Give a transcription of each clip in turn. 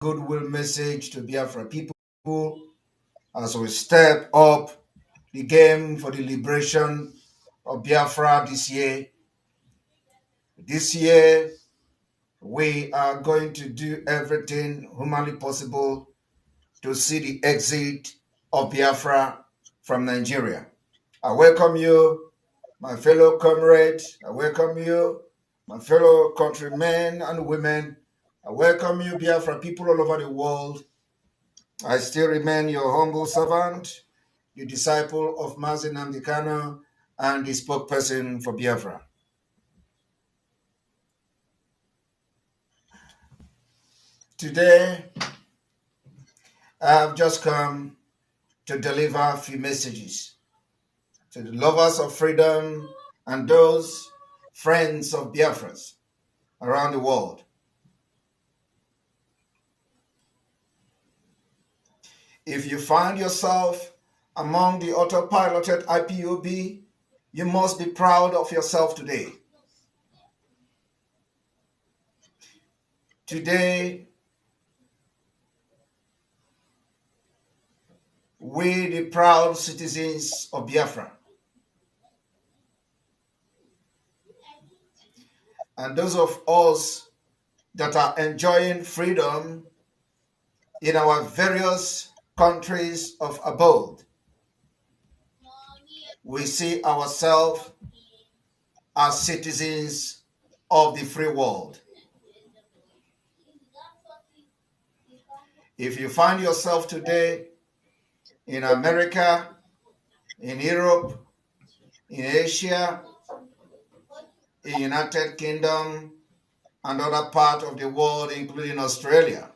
goodwill message to Biafra people as we step up the game for the liberation of Biafra this year. This year, we are going to do everything humanly possible to see the exit of Biafra from Nigeria. I welcome you, my fellow comrades. I welcome you, my fellow countrymen and women. I welcome you, Biafra people all over the world. I still remain your humble servant, the disciple of Mazi Nnamdi Kanu, and the spokesperson for Biafra. Today, I have just come to deliver a few messages to the lovers of freedom and those friends of Biafras around the world. If you find yourself among the autopiloted IPOB, you must be proud of yourself today. Today, we, the proud citizens of Biafra, and those of us that are enjoying freedom in our various countries of abode, we see ourselves as citizens of the free world. If you find yourself today in America, in Europe, in Asia, in United Kingdom, and other parts of the world, including Australia,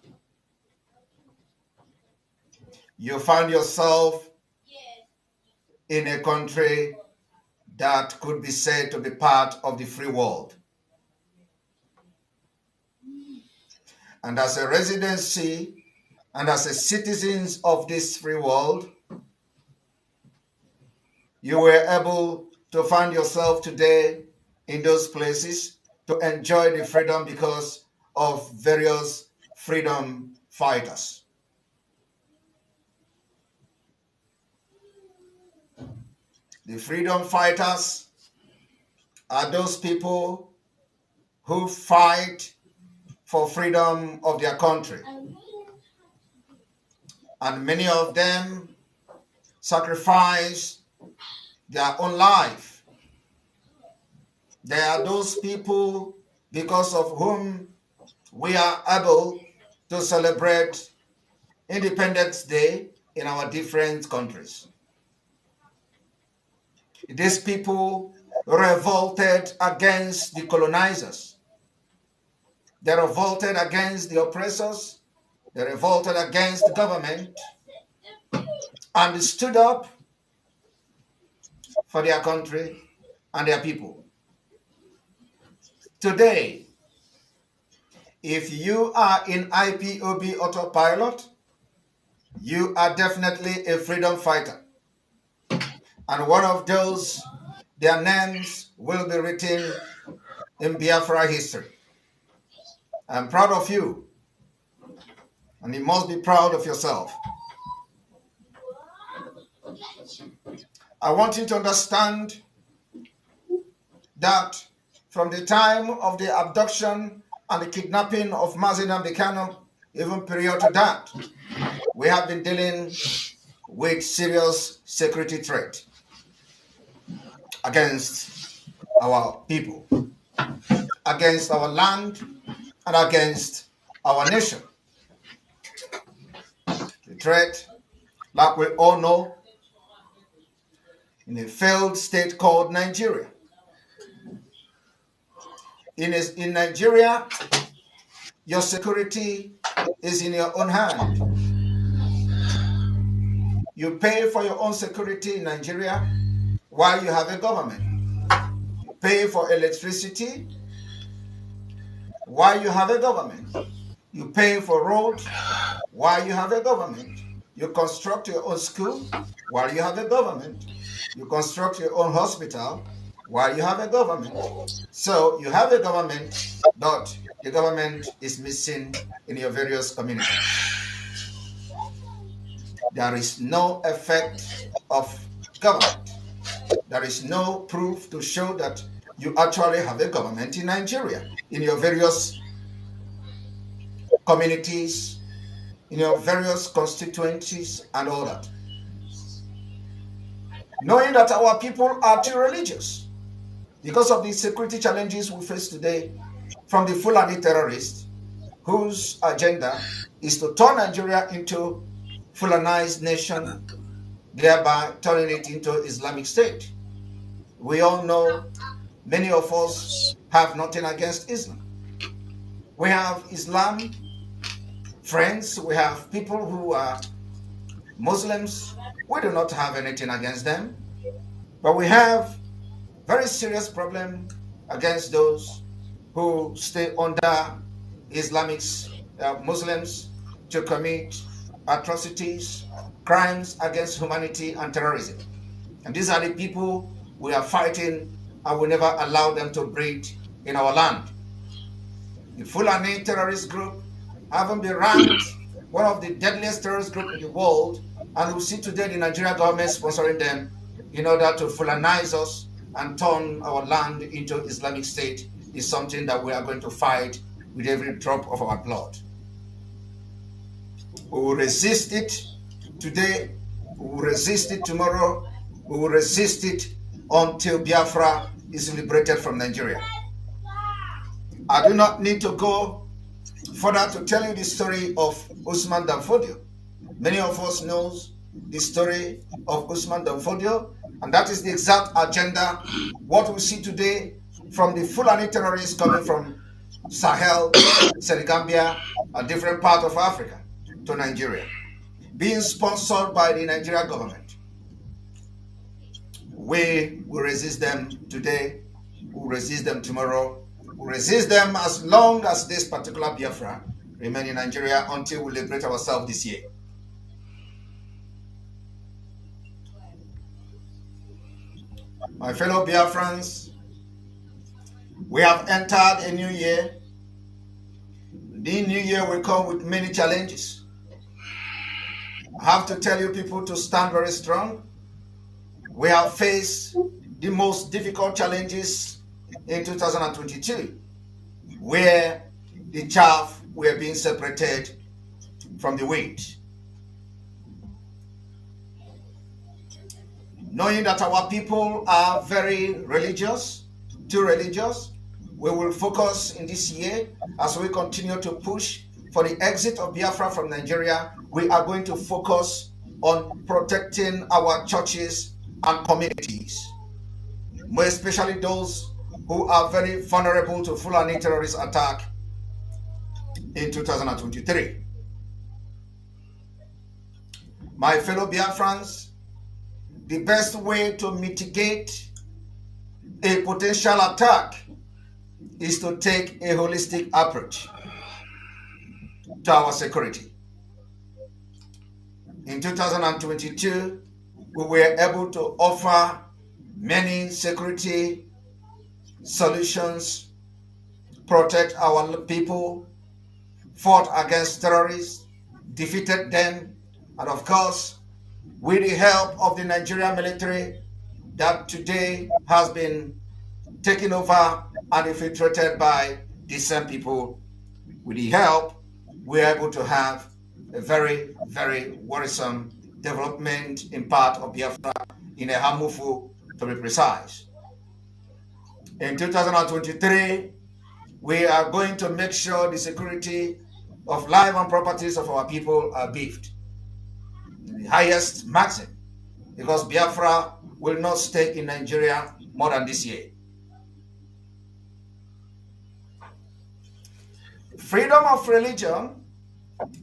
you find yourself in a country that could be said to be part of the free world. And as a residency and as a citizens of this free world, you were able to find yourself today in those places to enjoy the freedom because of various freedom fighters. The freedom fighters are those people who fight for freedom of their country. And many of them sacrifice their own life. They are those people because of whom we are able to celebrate Independence Day in our different countries. These people revolted against the colonizers. They revolted against the oppressors. They revolted against the government and stood up for their country and their people. Today, if you are in IPOB autopilot, you are definitely a freedom fighter. And one of those, their names will be written in Biafra history. I'm proud of you, and you must be proud of yourself. I want you to understand that from the time of the abduction and the kidnapping of Mazi Nnamdi Kanu, even prior to that, we have been dealing with serious security threat against our people, against our land, and against our nation. The threat, like we all know, in a failed state called Nigeria. In Nigeria, your security is in your own hand. You pay for your own security in Nigeria while you have a government. You pay for electricity while you have a government. You pay for roads while you have a government. You construct your own school while you have a government. You construct your own hospital while you have a government. So you have a government, but the government is missing in your various communities. There is no effect of government. There is no proof to show that you actually have a government in Nigeria, in your various communities, in your various constituencies, and all that. Knowing that our people are too religious because of the security challenges we face today from the Fulani terrorists, whose agenda is to turn Nigeria into Fulanized nation, thereby turning it into Islamic State. We all know many of us have nothing against Islam. We have Islam friends, we have people who are Muslims. We do not have anything against them, but we have very serious problem against those who stay under Islamic Muslims to commit atrocities, crimes against humanity, and terrorism. And these are the people we are fighting and will never allow them to breed in our land. The Fulani terrorist group haven't been ranked one of the deadliest terrorist groups in the world, and we see today the Nigerian government sponsoring them in order to Fulanize us and turn our land into Islamic State is something that we are going to fight with every drop of our blood. We will resist it today, we will resist it tomorrow, we will resist it until Biafra is liberated from Nigeria. I do not need to go further to tell you the story of Usman Danfodio. Many of us knows the story of Usman Danfodio, and that is the exact agenda, what we see today from the Fulani terrorists coming from Sahel, Senegambia, a different part of Africa to Nigeria, being sponsored by the Nigerian government. We will resist them today, we will resist them tomorrow, we will resist them as long as this particular Biafra remain in Nigeria until we liberate ourselves this year. My fellow Biafrans, we have entered a new year. The new year will come with many challenges. I have to tell you people to stand very strong. We have faced the most difficult challenges in 2022, where the chaff were being separated from the wheat. Knowing that our people are very religious, too religious, we will focus in this year as we continue to push for the exit of Biafra from Nigeria. We are going to focus on protecting our churches and communities, more especially those who are very vulnerable to Fulani terrorist attack in 2023. My fellow Biafrans, the best way to mitigate a potential attack is to take a holistic approach to our security. In 2022, we were able to offer many security solutions, protect our people, fought against terrorists, defeated them, and of course, with the help of the Nigerian military that today has been taken over and infiltrated by the same people, with the help, we are able to have a very, very worrisome development in part of Biafra, in a Hamufu to be precise. In 2023, we are going to make sure the security of life and properties of our people are beefed. The highest maximum, because Biafra will not stay in Nigeria more than this year. Freedom of religion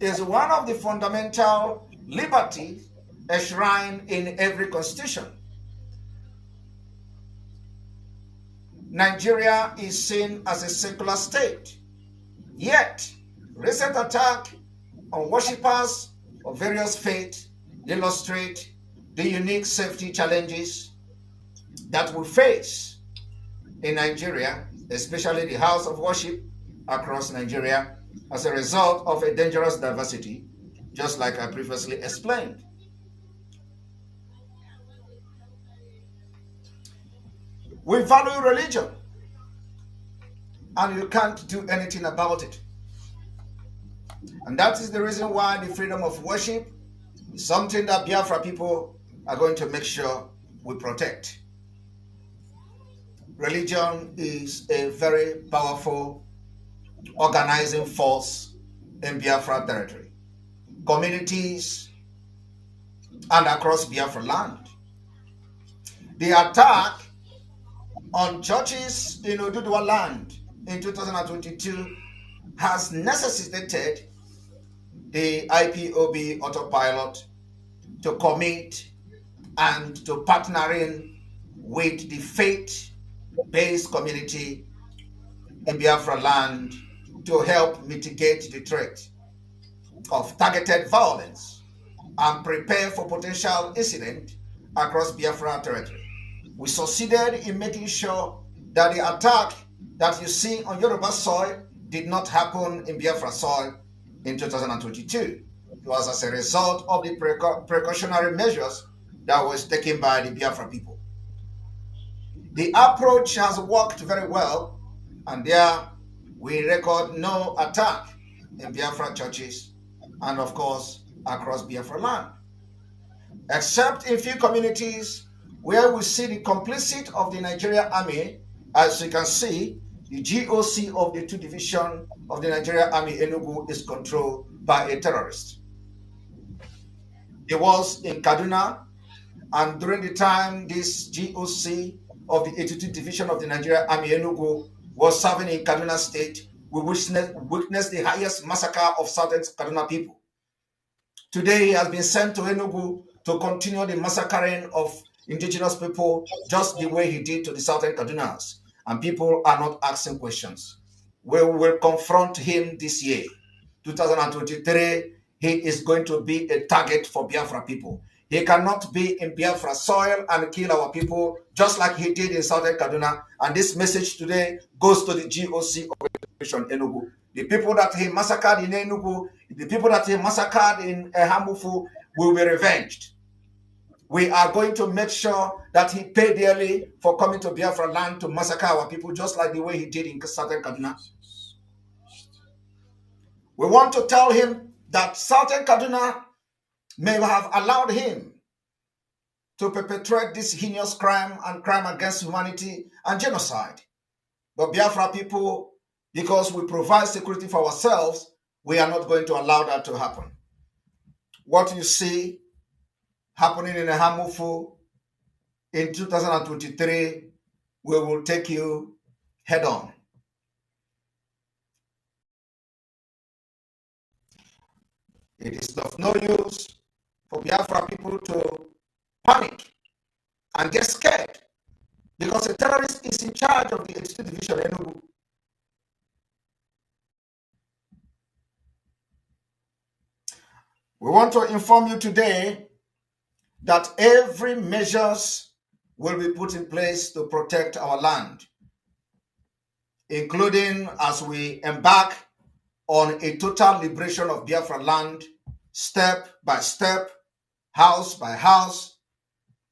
is one of the fundamental liberties enshrined in every constitution. Nigeria is seen as a secular state, yet recent attack on worshippers of various faiths illustrate the unique safety challenges that we face in Nigeria, especially the house of worship across Nigeria as a result of a dangerous diversity, just like I previously explained. We value religion, and you can't do anything about it. And that is the reason why the freedom of worship is something that Biafra people are going to make sure we protect. Religion is a very powerful organizing force in Biafra territory, communities, and across Biafra land. The attack on churches in Oduduwa land in 2022 has necessitated the IPOB autopilot to commit and to partnering with the faith-based community in Biafra land to help mitigate the threat of targeted violence and prepare for potential incident across Biafra territory. We succeeded in making sure that the attack that you see on Yoruba soil did not happen in Biafra soil in 2022. It was as a result of the precautionary measures that was taken by the Biafra people. The approach has worked very well, and there we record no attack in Biafra churches and, of course, across Biafra land, except in few communities where we see the complicit of the Nigerian army. As you can see, the GOC of the 2 division of the Nigerian army Enugu is controlled by a terrorist. It was in Kaduna, and during the time this GOC of the 82 division of the Nigerian army Enugu was serving in Kaduna state, we witnessed the highest massacre of southern Kaduna people. Today he has been sent to Enugu to continue the massacring of indigenous people just the way he did to the southern Kadunas. And people are not asking questions. We will confront him this year. 2023, he is going to be a target for Biafra people. He cannot be in Biafra soil and kill our people just like he did in southern Kaduna. And this message today goes to the GOC of Enugu. The people that he massacred in Enugu, the people that he massacred in Hamufu will be revenged. We are going to make sure that he paid dearly for coming to Biafra land to massacre our people, just like the way he did in southern Kaduna. We want to tell him that southern Kaduna may have allowed him to perpetrate this heinous crime and crime against humanity and genocide. But Biafra people, because we provide security for ourselves, we are not going to allow that to happen. What you see happening in Hamufu in 2023, we will take you head on. It is of no use for Biafra people to panic and get scared because a terrorist is in charge of the 82 division Enugu. We want to inform you today that every measures will be put in place to protect our land, including as we embark on a total liberation of Biafra land, step by step, house by house,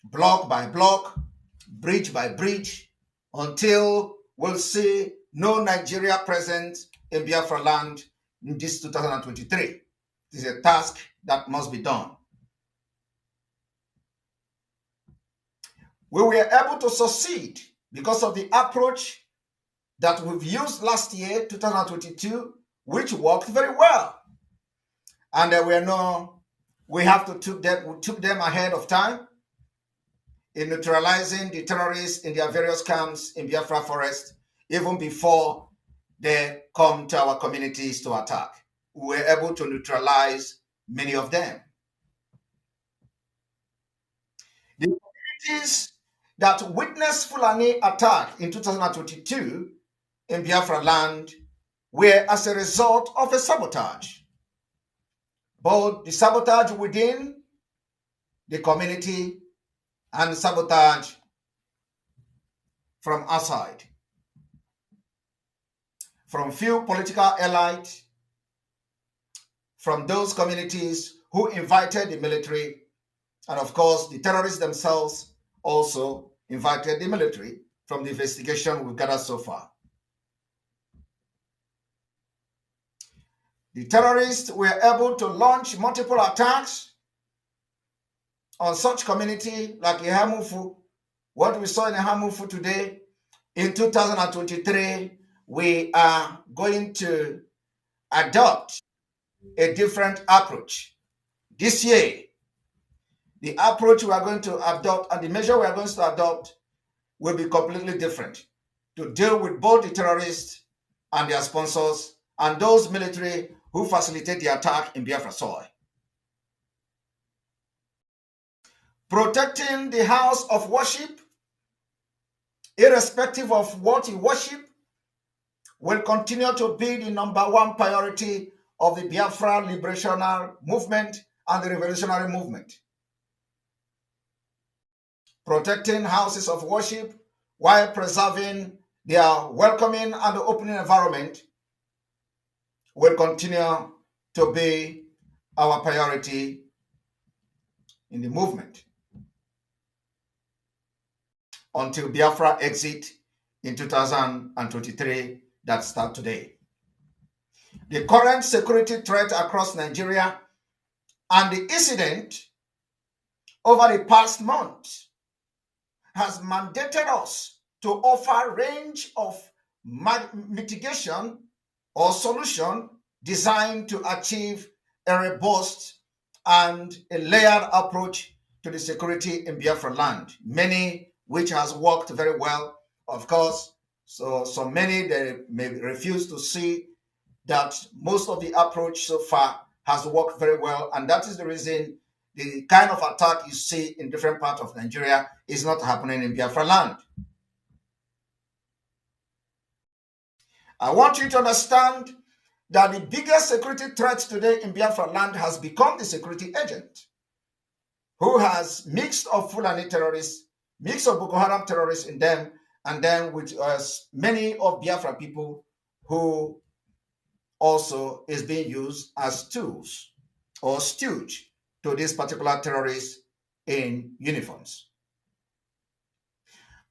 block by block, bridge by bridge, until we'll see no Nigeria present in Biafra land in this 2023. It is a task that must be done. We were able to succeed because of the approach that we've used last year, 2022, which worked very well. And we took them ahead of time in neutralizing the terrorists in their various camps in Biafra forest, even before they come to our communities to attack. We were able to neutralize many of them. The communities that witnessed Fulani attack in 2022 in Biafra land were as a result of a sabotage. Both the sabotage within the community and sabotage from outside. from few political elites, from those communities who invited the military, and of course, the terrorists themselves also invited the military from the investigation we've gathered so far. The terrorists were able to launch multiple attacks on such community like Ihamufu. What we saw in Ihamufu today, in 2023, we are going to adopt a different approach. This year, the approach we are going to adopt and the measure we are going to adopt will be completely different to deal with both the terrorists and their sponsors and those military who facilitate the attack in Biafra soil. Protecting the house of worship, irrespective of what you worship, will continue to be the number one priority of the Biafra liberational movement and the revolutionary movement. Protecting houses of worship while preserving their welcoming and opening environment will continue to be our priority in the movement until Biafra exit in 2023 that start today. The current security threat across Nigeria and the incident over the past month has mandated us to offer a range of mitigation or solution designed to achieve a robust and a layered approach to the security in Biafra land, many which has worked very well, of course. So many they may refuse to see that most of the approach so far has worked very well, and that is the reason the kind of attack you see in different parts of Nigeria is not happening in Biafra land. I want you to understand that the biggest security threat today in Biafra land has become the security agent, who has mixed of Fulani terrorists, mix of Boko Haram terrorists in them, and then with many of Biafra people who also is being used as tools or stooge to these particular terrorists in uniforms.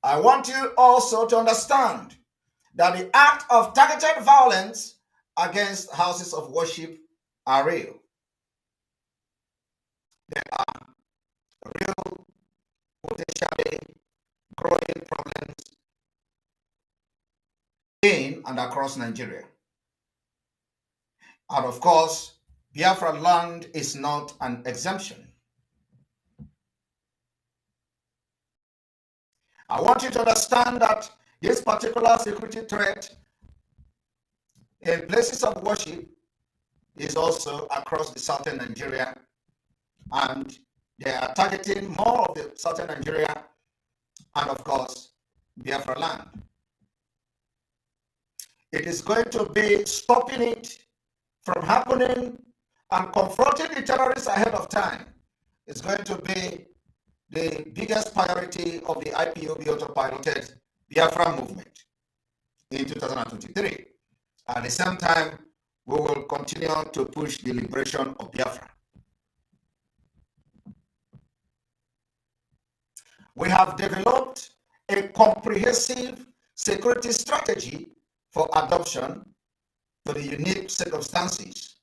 I want you also to understand that the act of targeted violence against houses of worship are real. They are real, potentially growing problems in and across Nigeria. And of course, Biafra land is not an exemption. I want you to understand that this particular security threat in places of worship is also across the southern Nigeria, and they are targeting more of the southern Nigeria and of course Biafra land. It is going to be stopping it from happening and confronting the terrorists ahead of time. It's going to be the biggest priority of the IPOB autopiloted Biafra movement in 2023. At the same time, we will continue to push the liberation of Biafra. We have developed a comprehensive security strategy for adoption to the unique circumstances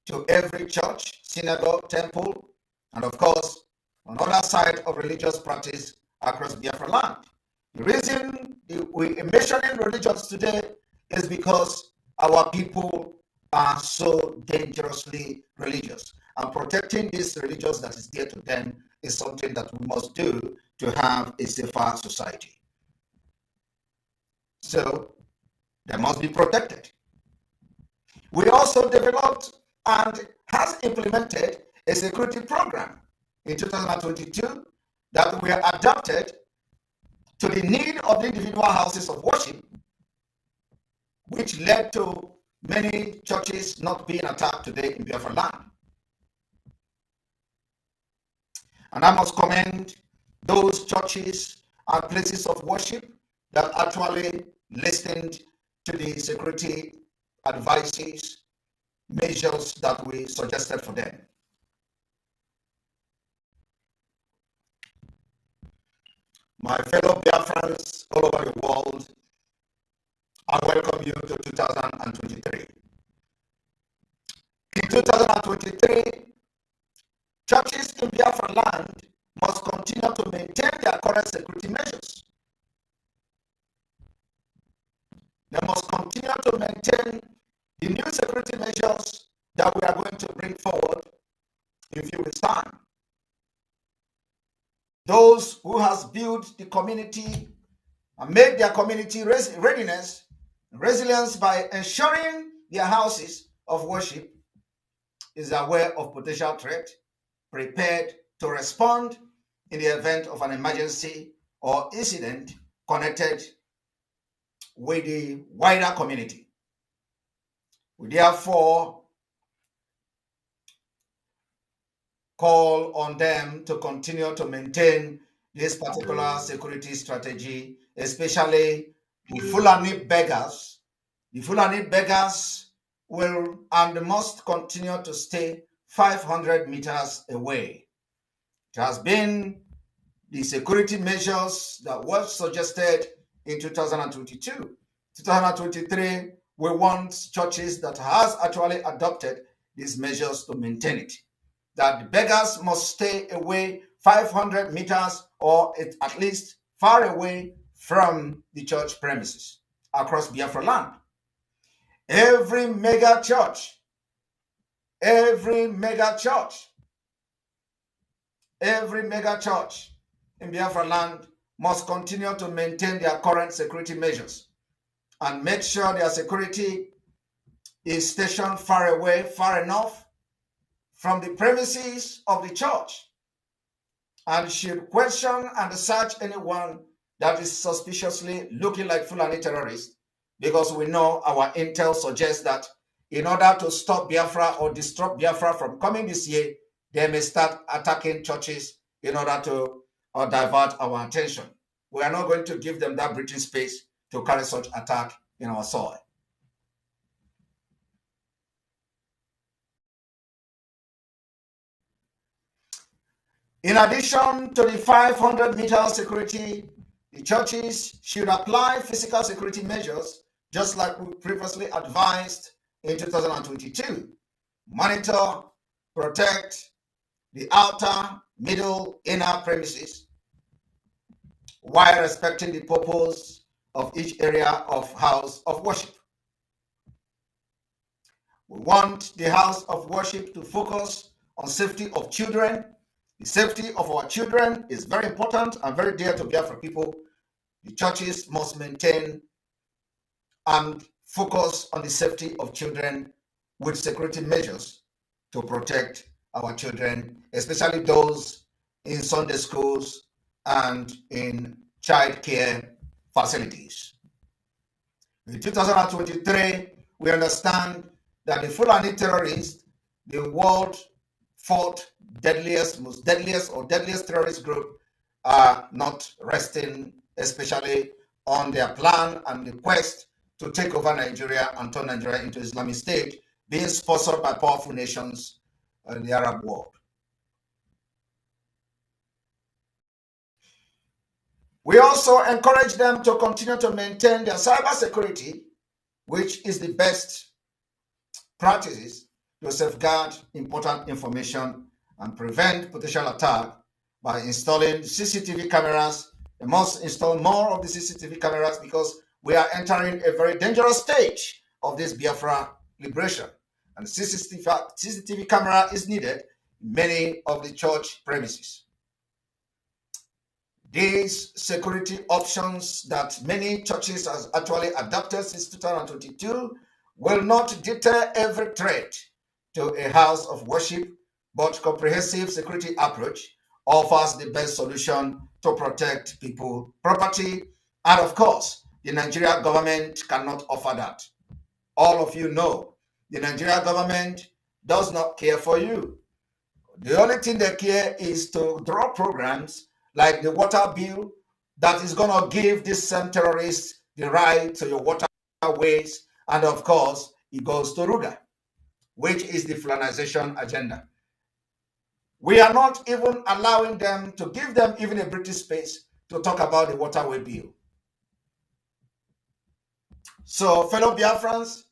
to every church, synagogue, temple, and of course, on other side of religious practice across Biafra land. The reason we are mentioning religions today is because our people are so dangerously religious, and protecting these religions that is dear to them is something that we must do to have a safer society. So they must be protected. We also developed and has implemented a security program in 2022 that we adapted to the need of the individual houses of worship, which led to many churches not being attacked today in Biafra land. And I must commend those churches and places of worship that actually listened to the security advises, measures that we suggested for them. My fellow Biafrans all over the world, I welcome you to 2023. In 2023, churches in Biafra land must continue to maintain their current security measures. They must continue to maintain the new security measures that we are going to bring forward in a few weeks' time. Those who has built the community and made their community readiness, resilience by ensuring their houses of worship is aware of potential threat, prepared to respond in the event of an emergency or incident connected with the wider community. We therefore call on them to continue to maintain this particular security strategy, especially the Fulani beggars. The Fulani beggars will and must continue to stay 500 meters away. It has been the security measures that were suggested in 2022. 2023, we want churches that has actually adopted these measures to maintain it. That the beggars must stay away 500 meters or at least far away from the church premises across Biafra land. Every mega church in Biafra land must continue to maintain their current security measures and make sure their security is stationed far away, far enough from the premises of the church, and should question and search anyone that is suspiciously looking like Fulani terrorists, because we know our intel suggests that in order to stop Biafra or disrupt Biafra from coming this year, they may start attacking churches in order to divert our attention. We are not going to give them that breathing space to carry such attack in our soil. In addition to the 500-meter security, the churches should apply physical security measures, just like we previously advised in 2022. Monitor, protect the outer, middle, inner premises, while respecting the purpose of each area of house of worship. We want the house of worship to focus on safety of children. The safety of our children is very important and very dear to Biafra people. The churches must maintain and focus on the safety of children with security measures to protect our children, especially those in Sunday schools and in child care facilities. In 2023, we understand that the Fulani terrorists, the world fourth most deadliest terrorist group, are not resting, especially on their plan and the quest to take over Nigeria and turn Nigeria into Islamic State, being sponsored by powerful nations in the Arab world. We also encourage them to continue to maintain their cyber security, which is the best practices to safeguard important information and prevent potential attack by installing CCTV cameras. They must install more of the CCTV cameras because we are entering a very dangerous stage of this Biafra liberation. And CCTV camera is needed in many of the church premises. These security options that many churches have actually adopted since 2022 will not deter every threat to a house of worship, but comprehensive security approach offers the best solution to protect people, property, and of course, the Nigerian government cannot offer that. All of you know the Nigerian government does not care for you. The only thing they care is to draw programs like the water bill that is going to give these same terrorists the right to your waterways, and of course, he goes to Ruga, which is the Fulanization agenda. We are not even allowing them to give them even a British space to talk about the waterway bill. So, fellow Biafrans,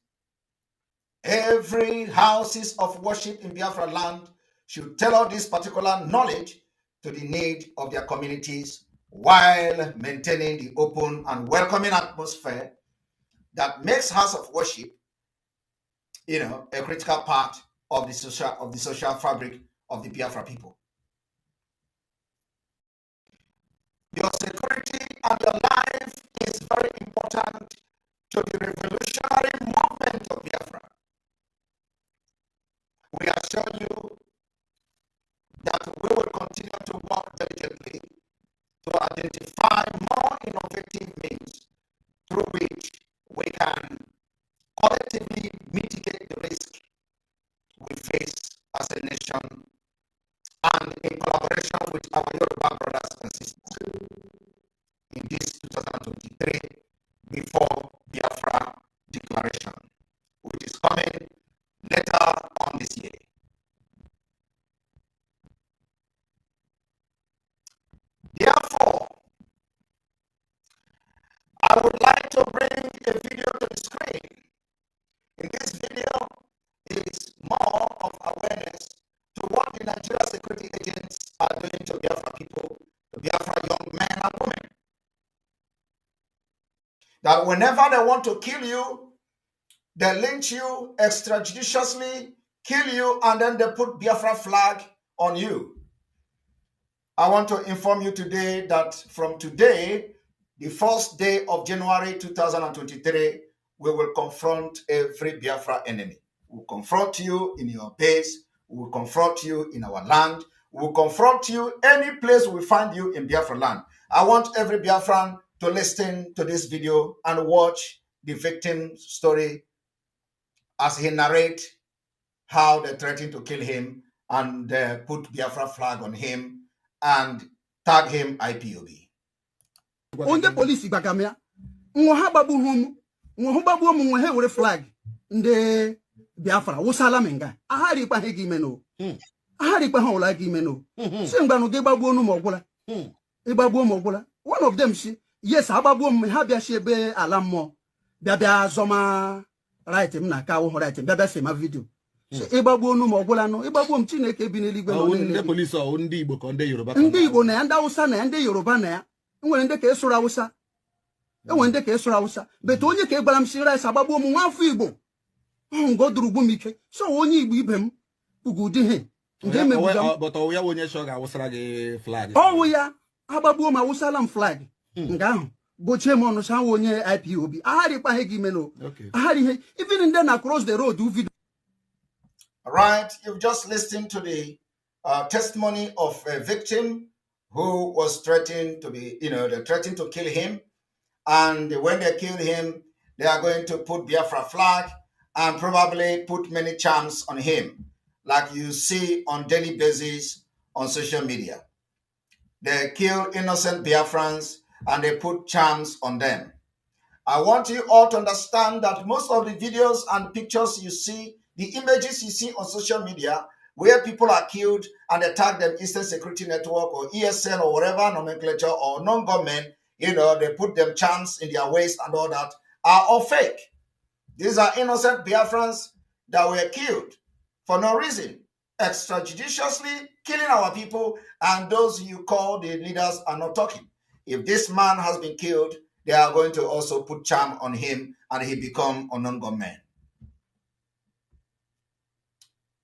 every houses of worship in Biafra land should tailor this particular knowledge to the need of their communities while maintaining the open and welcoming atmosphere that makes house of worship, a critical part of the social fabric of the Biafra people. Your security and your life is very important to the revolutionary movement of Biafra. We assure you that we will continue to work diligently to identify more innovative means through which we can collectively mitigate the risk we face as a nation and in collaboration with our Yoruba brothers and sisters in this 2023 before Biafra declaration, which is coming later on this year. Therefore, I would like to bring a video to the screen. In this video is more of awareness to what the Nigeria security agents are doing to Biafra people, to Biafra young men and women. That whenever they want to kill you, they lynch you extrajudiciously, kill you, and then they put Biafra flag on you. I want to inform you today that from today, the first day of January 2023, we will confront every Biafra enemy. We'll confront you in your base. We'll confront you in our land. We'll confront you any place we find you in Biafra land. I want every Biafran to listen to this video and watch the victim's story as he narrates how they threatened to kill him and put Biafra flag on him and tag him IPOB. Onde police bagamia nwo ha babu hum nwo ho babu mu he wore flag nde Biafra wosala menga ahari pa he gimeno ahari pa ho la gimeno se ngbanu ge babu onu mogula e babu mogula one of them she yes ababu mu ha bia she be alammo bia zoma right m na ka wo right bia se ma video so e babu onu mogula no e babu m Chineke bi n'eligwe no nde police o ndi Igbo ko nde Yoruba ndi Igbo na ya nda Hausa na ya nde Yoruba na ya enwere ndị ka esoro Hausa enwere ndị ka esoro Hausa beto onye ka egbara m si rice agbagbo m nwa afọ Igbo ngodurugbu m ike so onye Igbo ibe m ugudi he nde mebuga but o ya onye sho ga awusara gị flag ọwụ ya agbagbo m awusala m flag nga ahụ bochie m ọnụ sa onye IPOB ahari kpa he gị meno ahari he even ndị na cross the road video. All right, you've just listened to the testimony of a victim who was threatened to be, they threatened to kill him. And when they kill him, they are going to put Biafra flag and probably put many charms on him, like you see on daily basis on social media. They kill innocent Biafrans and they put charms on them. I want you all to understand that most of the videos and pictures you see, the images you see on social media, where people are killed and they tag them Eastern Security Network or ESN or whatever nomenclature or non-government, they put them charms in their waist and all that, are all fake. These are innocent Biafrans that were killed for no reason, extrajudiciously killing our people, and those you call the leaders are not talking. If this man has been killed, they are going to also put charm on him and he become a non-government.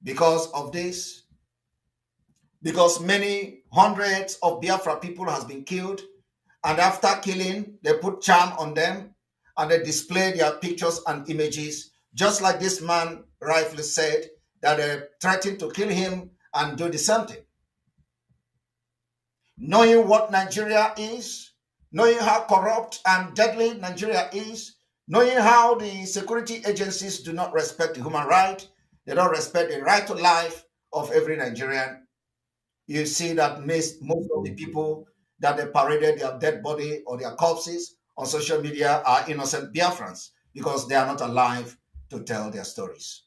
Because of this, because many hundreds of Biafra people has been killed, and after killing, they put charm on them and they display their pictures and images, just like this man rightfully said, that they threatened to kill him and do the same thing. Knowing what Nigeria is, knowing how corrupt and deadly Nigeria is, knowing how the security agencies do not respect the human right, they don't respect the right to life of every Nigerian. You see that most of the people that they paraded their dead body or their corpses on social media are innocent Biafrans because they are not alive to tell their stories.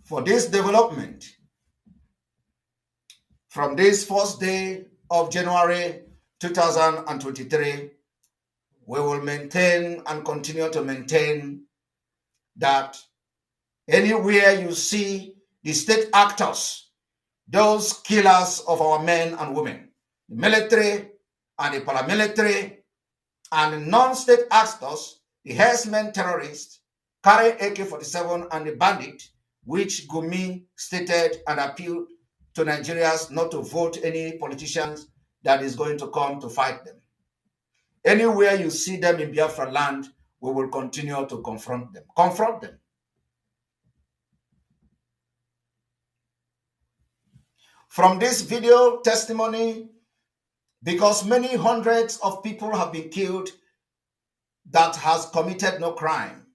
For this development, from this first day of January 2023, we will maintain and continue to maintain that anywhere you see the state actors, those killers of our men and women, the military and the paramilitary and the non-state actors, the herdsmen terrorists, carry AK-47 and the bandit, which Gumi stated and appealed to Nigerians not to vote any politicians that is going to come to fight them. Anywhere you see them in Biafra land, we will continue to confront them. Confront them. From this video testimony, because many hundreds of people have been killed that has committed no crime.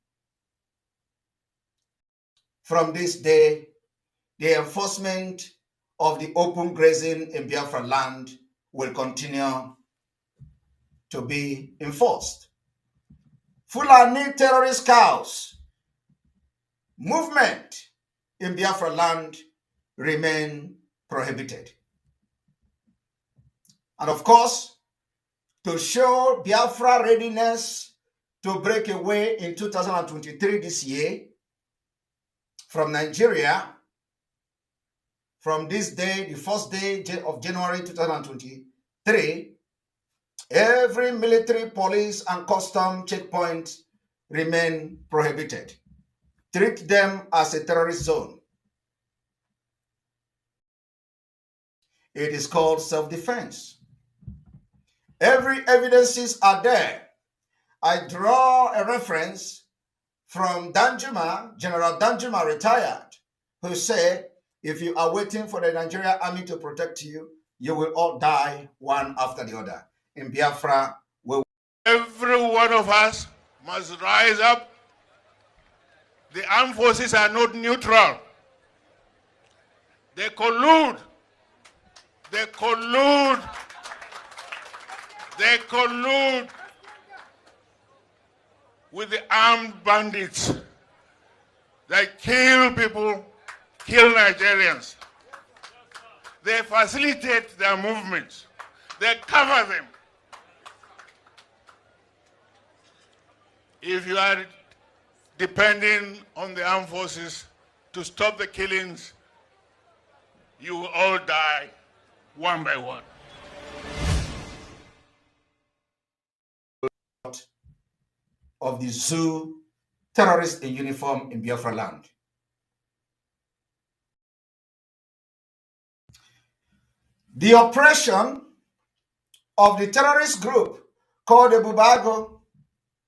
From this day, the enforcement of the open grazing in Biafra land will continue to be enforced. Fulani terrorist cows movement in Biafra land remain prohibited. And of course, to show Biafra readiness to break away in 2023 this year from Nigeria, from this day, the first day of January 2023, every military, police, and custom checkpoint remain prohibited. Treat them as a terrorist zone. It is called self-defense. Every evidences are there. I draw a reference from Danjuma, General Danjuma retired, who said, if you are waiting for the Nigerian army to protect you, you will all die one after the other. In Biafra, every one of us must rise up. The armed forces are not neutral. They collude. They collude. They collude with the armed bandits. They kill people, kill Nigerians. They facilitate their movements. They cover them. If you are depending on the armed forces to stop the killings, you will all die one by one. Of the zoo terrorists in uniform in Biafra land. The oppression of the terrorist group called the Bubago,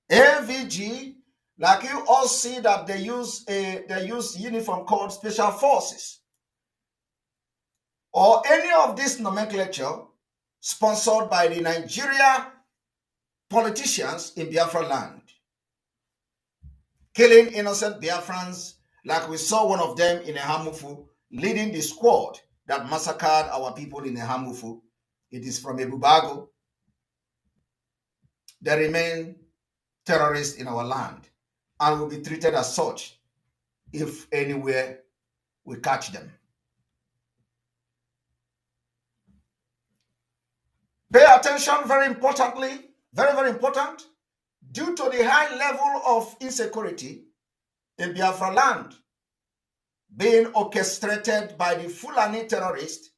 AVG, like you all see that they use uniform called special forces, or any of this nomenclature sponsored by the Nigeria politicians in Biafra land, killing innocent Biafrans, like we saw one of them in Ehamufu, leading the squad that massacred our people in Ehamufu. It is from Ebubago. They remain terrorists in our land and will be treated as such if anywhere we catch them. Pay attention very importantly, very, very important, due to the high level of insecurity in Biafra land being orchestrated by the Fulani terrorists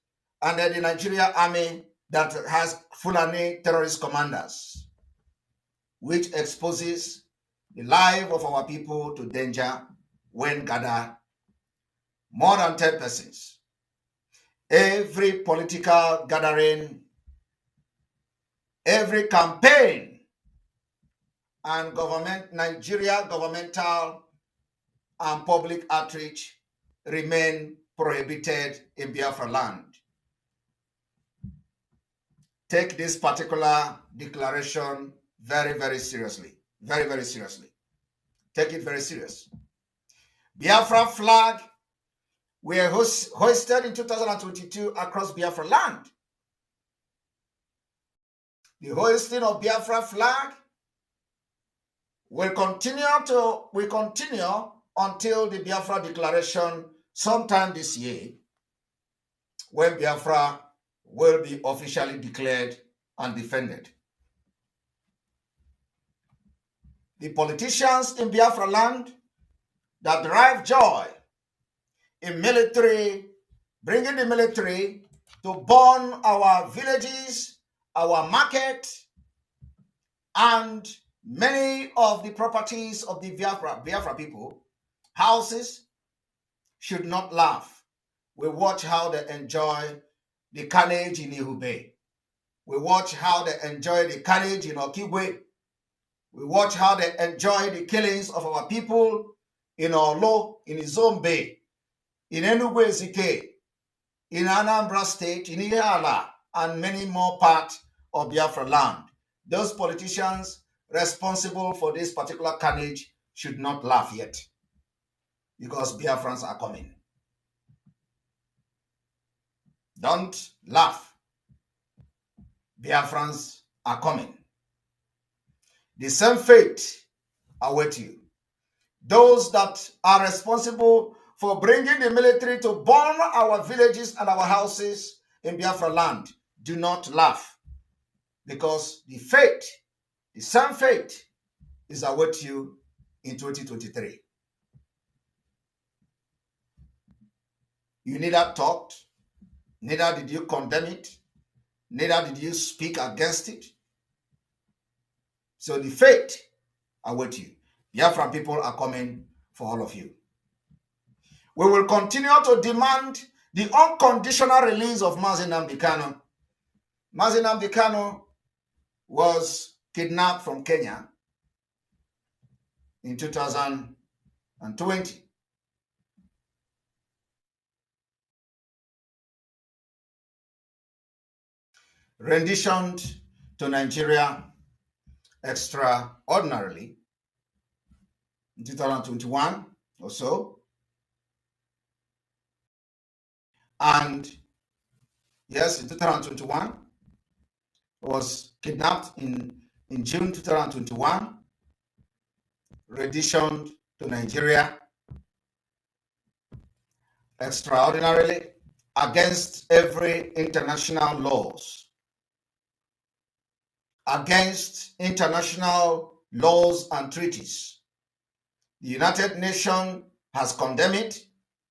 and the Nigerian army that has Fulani terrorist commanders, which exposes the life of our people to danger when gathered more than 10 persons. Every political gathering, every campaign, and Nigeria governmental and public outreach remain prohibited in Biafra land. Take this particular declaration very, very seriously. Very, very seriously. Take it very serious. Biafra flag were hoisted in 2022 across Biafra land. The hoisting of Biafra flag will continue until the Biafra declaration sometime this year, when Biafra will be officially declared and defended. The politicians in Biafra land that derive joy in military, bringing the military to burn our villages, our market, and many of the properties of the Biafra people, houses, should not laugh. We watch how they enjoy the carnage in Ihube. We watch how they enjoy the carnage in Okigwe. We watch how they enjoy the killings of our people in Olo, in Izombe, in Enugu Ezike, in Anambra State, in Ihala, and many more parts of Biafra land. Those politicians responsible for this particular carnage should not laugh yet, because Biafrans are coming. Don't laugh. Biafrans are coming. The same fate awaits you. Those that are responsible for bringing the military to burn our villages and our houses in Biafra land, do not laugh, because the same fate is await you in 2023. You neither talked, neither did you condemn it, neither did you speak against it. So the fate awaits you. Biafran people are coming for all of you. We will continue to demand the unconditional release of Mazi Nnamdi Kanu. Mazi Nnamdi Kanu was kidnapped from Kenya in 2020. Renditioned to Nigeria extraordinarily in 2021 or so. And yes, in 2021, was kidnapped in June 2021, renditioned to Nigeria extraordinarily against every international laws, against international laws and treaties. The United Nations has condemned it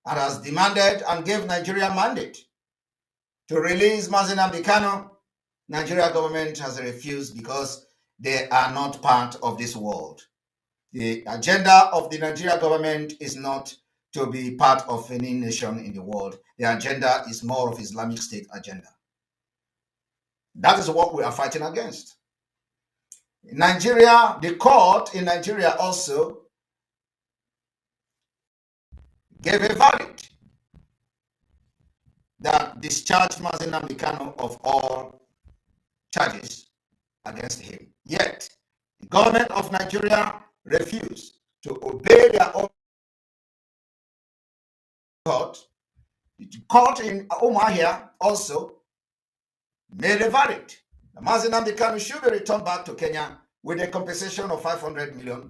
and has demanded and gave Nigeria mandate to release Mazi Nnamdi Kanu. Nigeria government has refused because they are not part of this world. The agenda of the Nigeria government is not to be part of any nation in the world. The agenda is more of Islamic State agenda. That is what we are fighting against. In Nigeria, the court in Nigeria also gave a verdict that discharged Mazi Nnamdi Kanu of all charges against him. Yet, the government of Nigeria refused to obey their own court. The court in Umuahia also made a verdict. Mazi Nnamdi Kanu should be returned back to Kenya with a compensation of 500 million.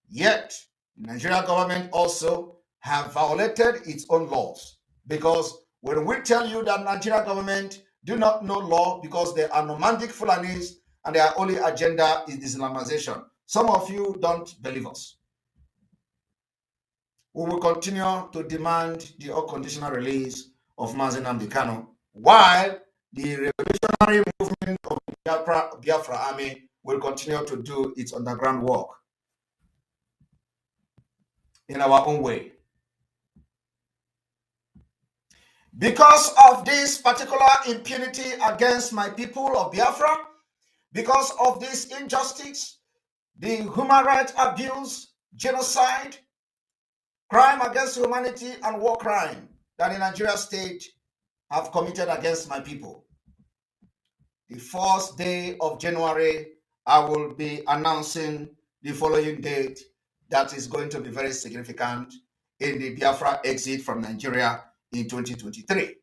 Yet, the Nigerian government also have violated its own laws, because when we tell you that Nigerian government do not know law because they are nomadic Fulanis and their only agenda is Islamization, some of you don't believe us. We will continue to demand the unconditional release of Mazi Nnamdi Kanu, while the revolutionary movement of the Biafra Army will continue to do its underground work in our own way. Because of this particular impunity against my people of Biafra, because of this injustice, the human rights abuse, genocide, crime against humanity, and war crime that the Nigeria state have committed against my people, the first day of January, I will be announcing the following date that is going to be very significant in the Biafra exit from Nigeria in 2023.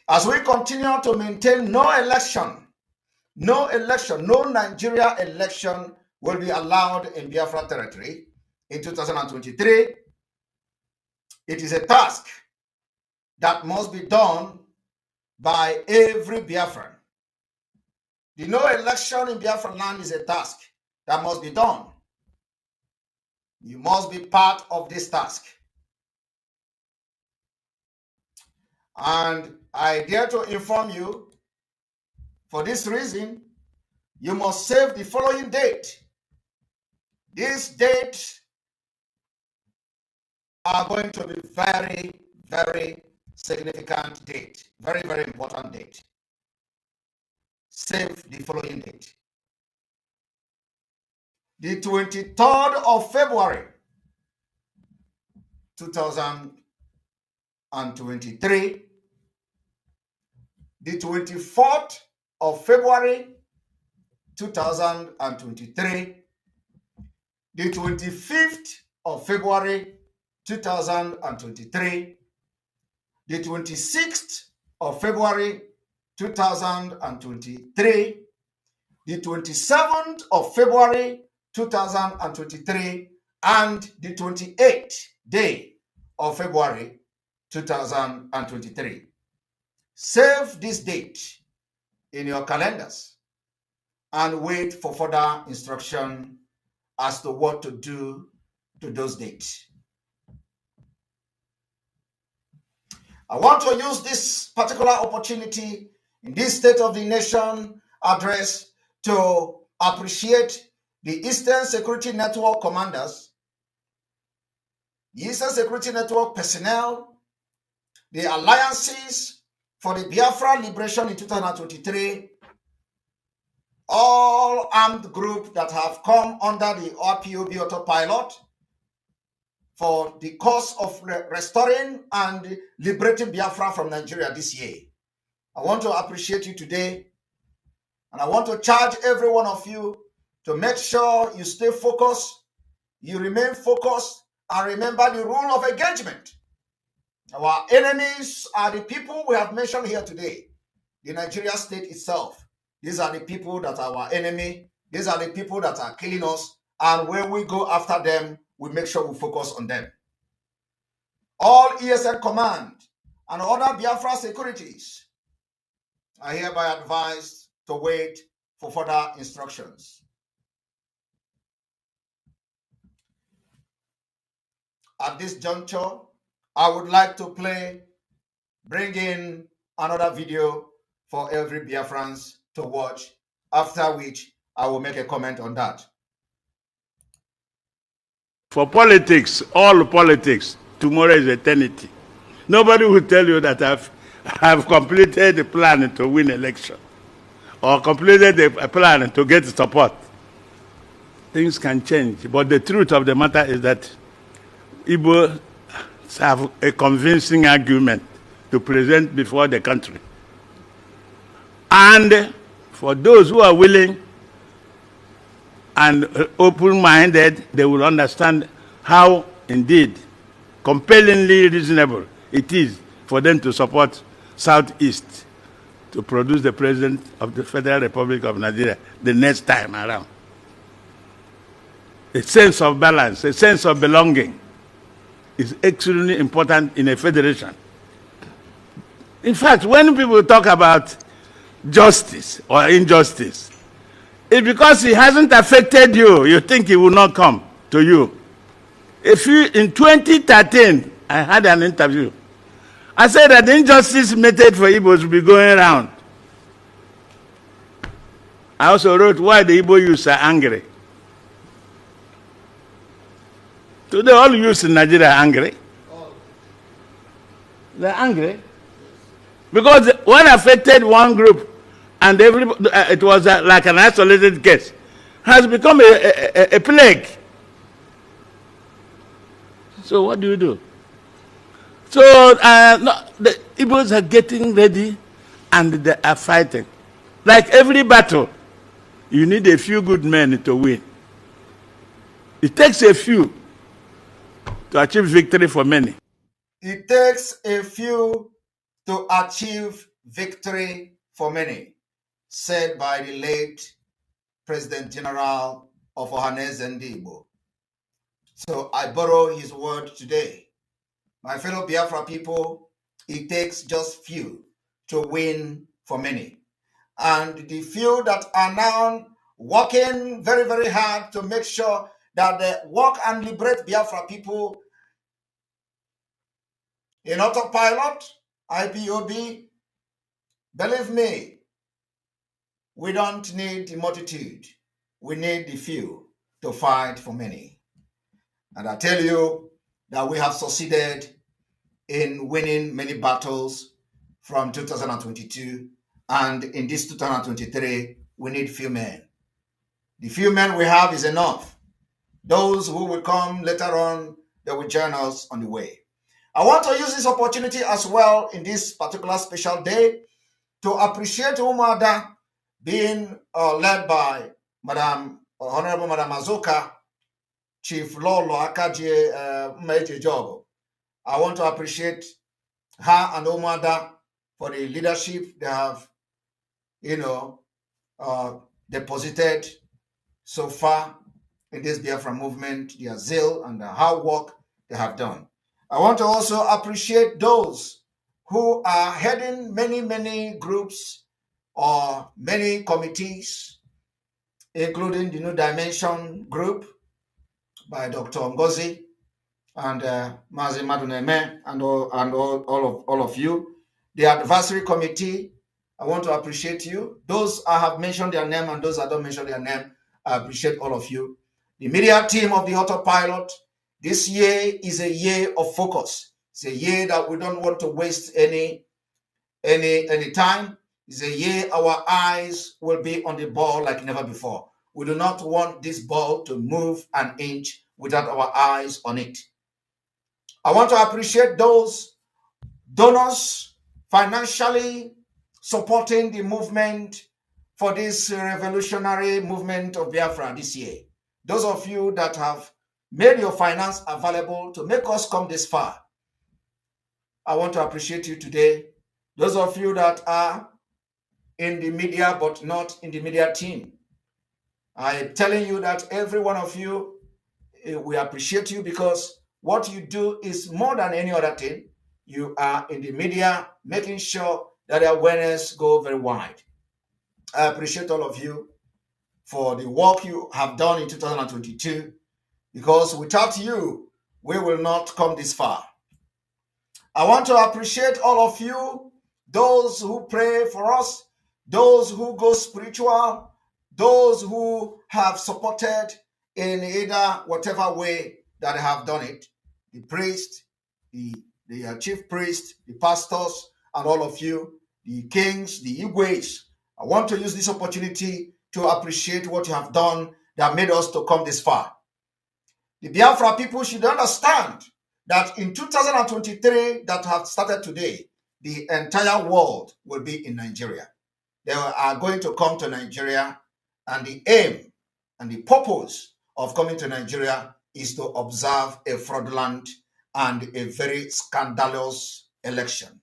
As we continue to maintain no Nigeria election will be allowed in Biafra territory in 2023, it is a task that must be done by every Biafran. The no election in Biafra land is a task that must be done. You must be part of this task. And I dare to inform you, for this reason, you must save the following date. These dates are going to be very, very significant date. Very, very important date. Save the following date. The 23rd of February, 2023. The 24th of February, 2023. The 25th of February, 2023. The 26th of February, 2023. The 27th of February, 2023. And the 28th day of February, 2023. Save this date in your calendars and wait for further instruction as to what to do to those dates. I want to use this particular opportunity in this State of the Nation address to appreciate the Eastern Security Network commanders, the Eastern Security Network personnel, the alliances for the Biafra liberation in 2023, all armed groups that have come under the RPOB autopilot for the cause of restoring and liberating Biafra from Nigeria this year. I want to appreciate you today, and I want to charge every one of you to make sure you stay focused, you remain focused, and remember the rule of engagement. Our enemies are the people we have mentioned here today. The Nigeria state itself. These are the people that are our enemy. These are the people that are killing us. And when we go after them, we make sure we focus on them. All ESN command and other Biafra securities are hereby advised to wait for further instructions. At this juncture, I would like to bring in another video for every Biafrans to watch, after which I will make a comment on that. For politics, all politics, tomorrow is eternity. Nobody will tell you that I've completed the plan to win election or completed the plan to get support. Things can change, but the truth of the matter is that Igbo have a convincing argument to present before the country. And for those who are willing and open-minded, they will understand how, indeed, compellingly reasonable it is for them to support Southeast to produce the President of the Federal Republic of Nigeria the next time around. A sense of balance, a sense of belonging is extremely important in a federation. In fact, when people talk about justice or injustice, it's because it hasn't affected you. You think it will not come to you. In 2013, I had an interview. I said that the injustice method for Igbos will be going around. I also wrote why the Igbo youths are angry. Today, all youths in Nigeria are angry. They're angry. Because what affected one group and it was like an isolated case, has become a plague. So what do you do? So the Igbos are getting ready and they are fighting. Like every battle, you need a few good men to win. It takes a few to achieve victory for many. It takes a few to achieve victory for many, said by the late President General of Ohanes Ndigbo. So I borrow his word today. My fellow Biafra people, it takes just few to win for many. And the few that are now working very, very hard to make sure that they work and liberate Biafra people in autopilot, IPOB, believe me, we don't need the multitude. We need the few to fight for many. And I tell you that we have succeeded in winning many battles from 2022. And in this 2023, we need few men. The few men we have is enough. Those who will come later on, they will join us on the way. I want to use this opportunity as well in this particular special day to appreciate Umada being led by Honorable Madam Azuka, Chief Lolo Akaji Meje Job. I want to appreciate her and Umada for the leadership they have, deposited so far in this Biafra movement, their zeal and the hard work they have done. I want to also appreciate those who are heading many, many groups or many committees, including the New Dimension group by Dr. Ngozi and Mazi Maduneme and all of you. The advisory committee, I want to appreciate you. Those I have mentioned their name and those I don't mention their name, I appreciate all of you. The media team of the Autopilot, this year is a year of focus. It's a year that we don't want to waste any time. It's a year our eyes will be on the ball like never before. We do not want this ball to move an inch without our eyes on it. I want to appreciate those donors financially supporting the movement for this revolutionary movement of Biafra this year. Those of you that have made your finance available to make us come this far, I want to appreciate you today. Those of you that are in the media but not in the media team, I'm telling you that every one of you, we appreciate you because what you do is more than any other thing. You are in the media making sure that the awareness go very wide. I appreciate all of you for the work you have done in 2022 because without you, we will not come this far. I want to appreciate all of you, those who pray for us, those who go spiritual, those who have supported in either whatever way that they have done it, the priest, the chief priest, the pastors, and all of you, the kings, the Igwes. I want to use this opportunity to appreciate what you have done that made us to come this far. The Biafra people should understand that in 2023 that have started today, the entire world will be in Nigeria. They are going to come to Nigeria, and the aim and the purpose of coming to Nigeria is to observe a fraudulent and a very scandalous election.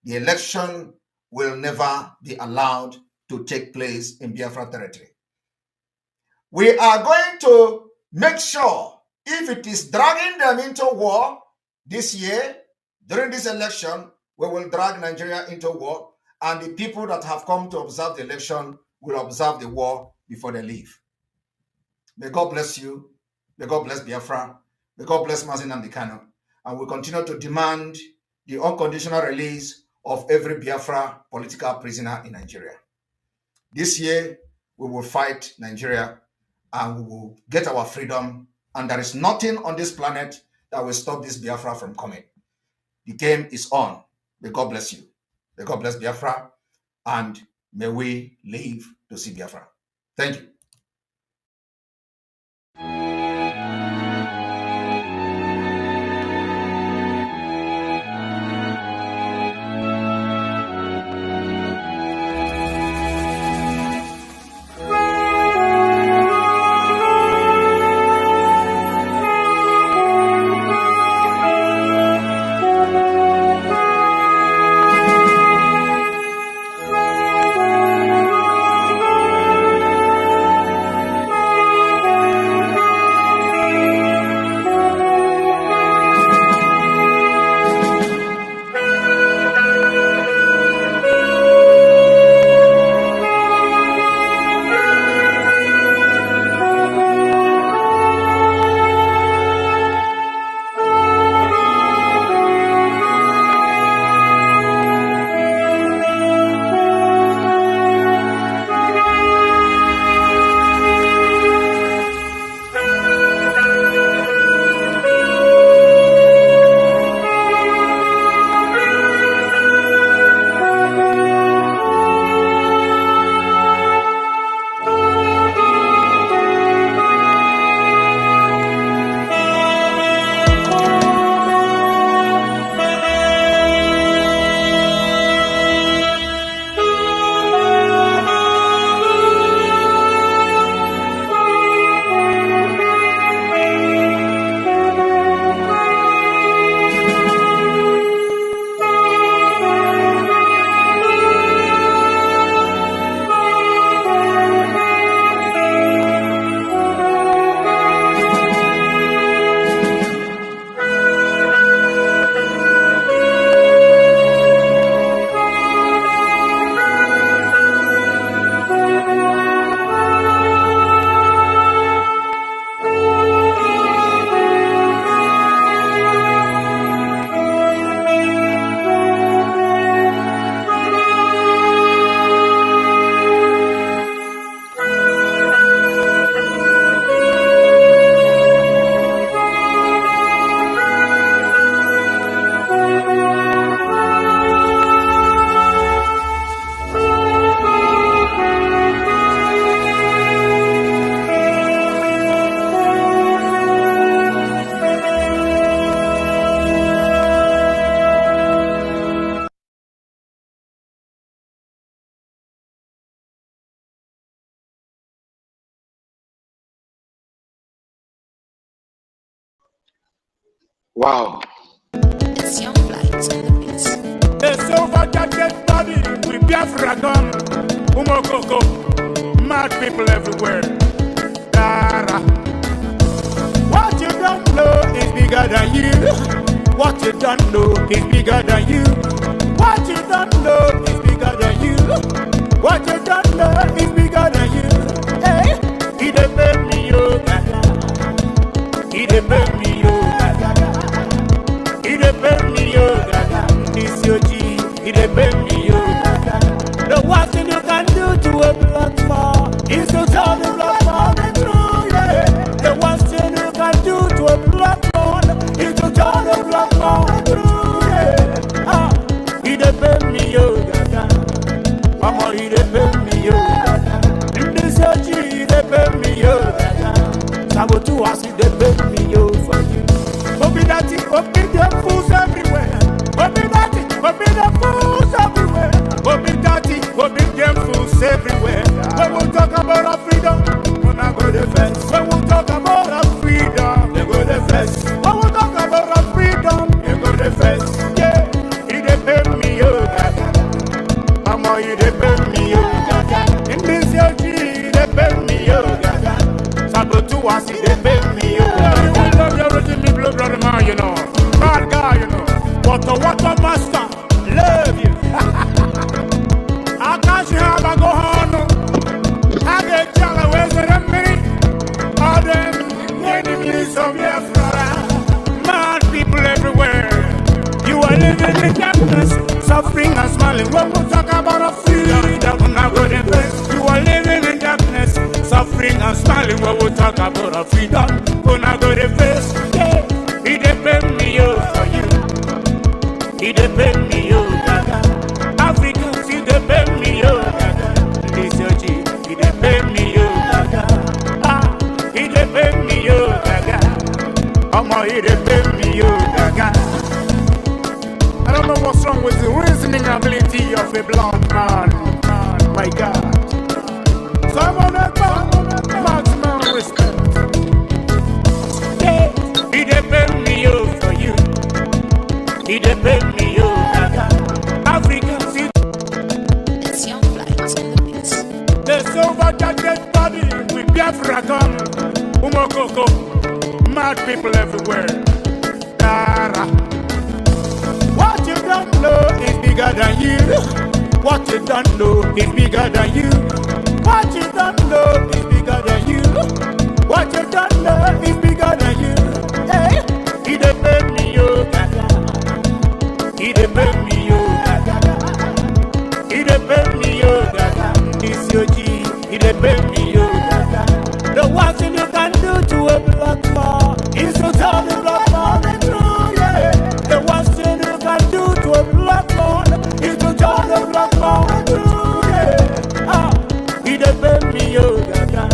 The election will never be allowed to take place in Biafra territory. We are going to make sure if it is dragging them into war this year, during this election, we will drag Nigeria into war, and the people that have come to observe the election will observe the war before they leave. May God bless you. May God bless Biafra. May God bless Mazi Nnamdi Kanu. And we continue to demand the unconditional release of every Biafra political prisoner in Nigeria. This year, we will fight Nigeria and we will get our freedom. And there is nothing on this planet that will stop this Biafra from coming. The game is on. May God bless you. May God bless Biafra. And may we live to see Biafra. Thank you. Wow. It's young flights on the beats. The silver jacket body with Biafra gun. Umokoko, mad people everywhere. Dara. What you don't know is bigger than you. What you don't know is bigger than you. What you don't know is bigger than you. What you don't know is bigger than you. Hey, he dey pay me yo, gaga. He dey pay me yo, gaga. He dey pay me yo, gaga. This your G, he dey pay me yo, gaga. The worst thing you can do to a black man is to tell the black man the truth, yeah. The worst thing you can do to a black man is to tell the black man the truth, yeah. Ah, he dey pay me yo, gaga. Mama, he dey pay me yo, gaga. In this your G, he dey pay me yo, gaga. Sabotu was he dey pay me yo for you. Obi dati, obi dem fools everywhere. Obi dati, obi dem fools everywhere. Obi dati, obi dem fools everywhere. When we talk about our freedom, we not go the fence. When we talk about our freedom, they go the fence. When we talk about our freedom, they go the fence. Yeah, he dey pay me yo, gaga. Mama, he dey pay me yo, gaga. In this your G, he dey pay me yo, gaga. Sabotu was he dey pay me yo. You love your rich me blood brother man, you know. Bad guy, you know. Water master, love you. I can't have a go on. I get y'all away with them many. All them enemies of your father. Mad people everywhere. You are living in darkness, suffering and smiling. When we talk about a freedom, we're not going to face. You are living in darkness, suffering and smiling. When we talk about a freedom, we're not going to face. Yeah, he depend me yo for you. He depend me yo, gaga. Africans, he depend me yo, gaga. This your G, he depend me yo, gaga. Ah, he depend me yo, gaga. Mama, he depend me yo, gaga. I don't know what's wrong with the reasoning ability of a blonde man. My God. So I'm on that maximum respect. Yeah, he depend me yo for you. He depend me yo, gaga. Africans, he It's young flights on the beats. the silver jacket body with Biafra gun. Umokoko, mad people everywhere. Dara. What you don't know is bigger than you. What you don't know is bigger than you. What you don't know is bigger than you. What you don't know is bigger than you. Hey, he dey pay me yo, gaga. He dey pay me yo, gaga. He dey pay me yo, gaga. This your G, he dey pay me yo, gaga. The worst thing you can do to a black man is to tell the black man the truth, yeah. The worst thing you can do to a black man is to tell the black man the truth, yeah. Ah, he dey pay me yo, gaga.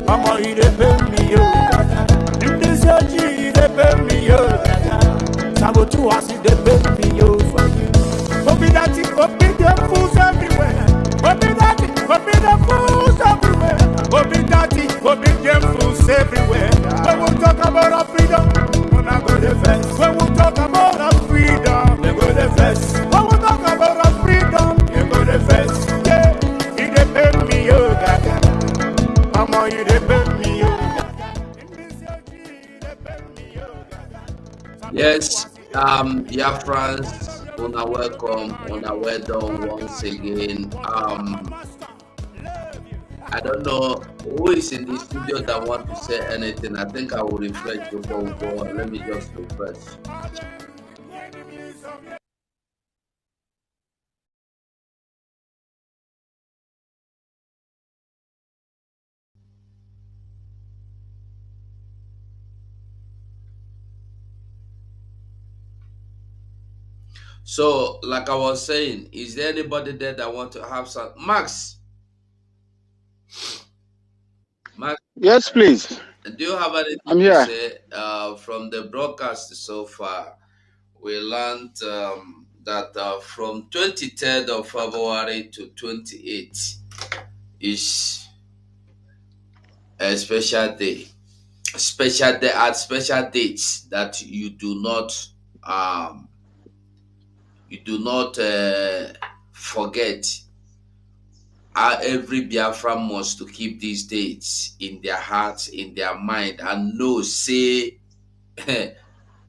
Mama, he dey pay me yo, gaga. In this your G, he dey pay me yo, gaga. Sabotu was he dey pay me yo for you. Obi dati, obi dem fools everywhere. Obi dati, obi dem fools everywhere. Obi dati, obi dem fools everywhere. When we talk about our freedom, we not go the fence. When we talk about our freedom, they go the fence. When we talk about our freedom, they go the fence. Yeah, he dey pay me yo, gaga. Mama, he dey pay me yo, gaga. In this your G, he dey pay me yo, gaga. Yes, Biafrans, una welcome, una well done once again. I don't know who is in the studio that want to say anything. I think I will refresh before we go on. Let me just refresh. So, like I was saying, is there anybody there that want to have some? Max, Yes, please. do you have anything I'm to here. say? From the broadcast so far, we learned that from 23rd of February to 28th is a special day. there are special dates that you do not forget. Every Biafra must to keep these dates in their hearts, in their mind, and know say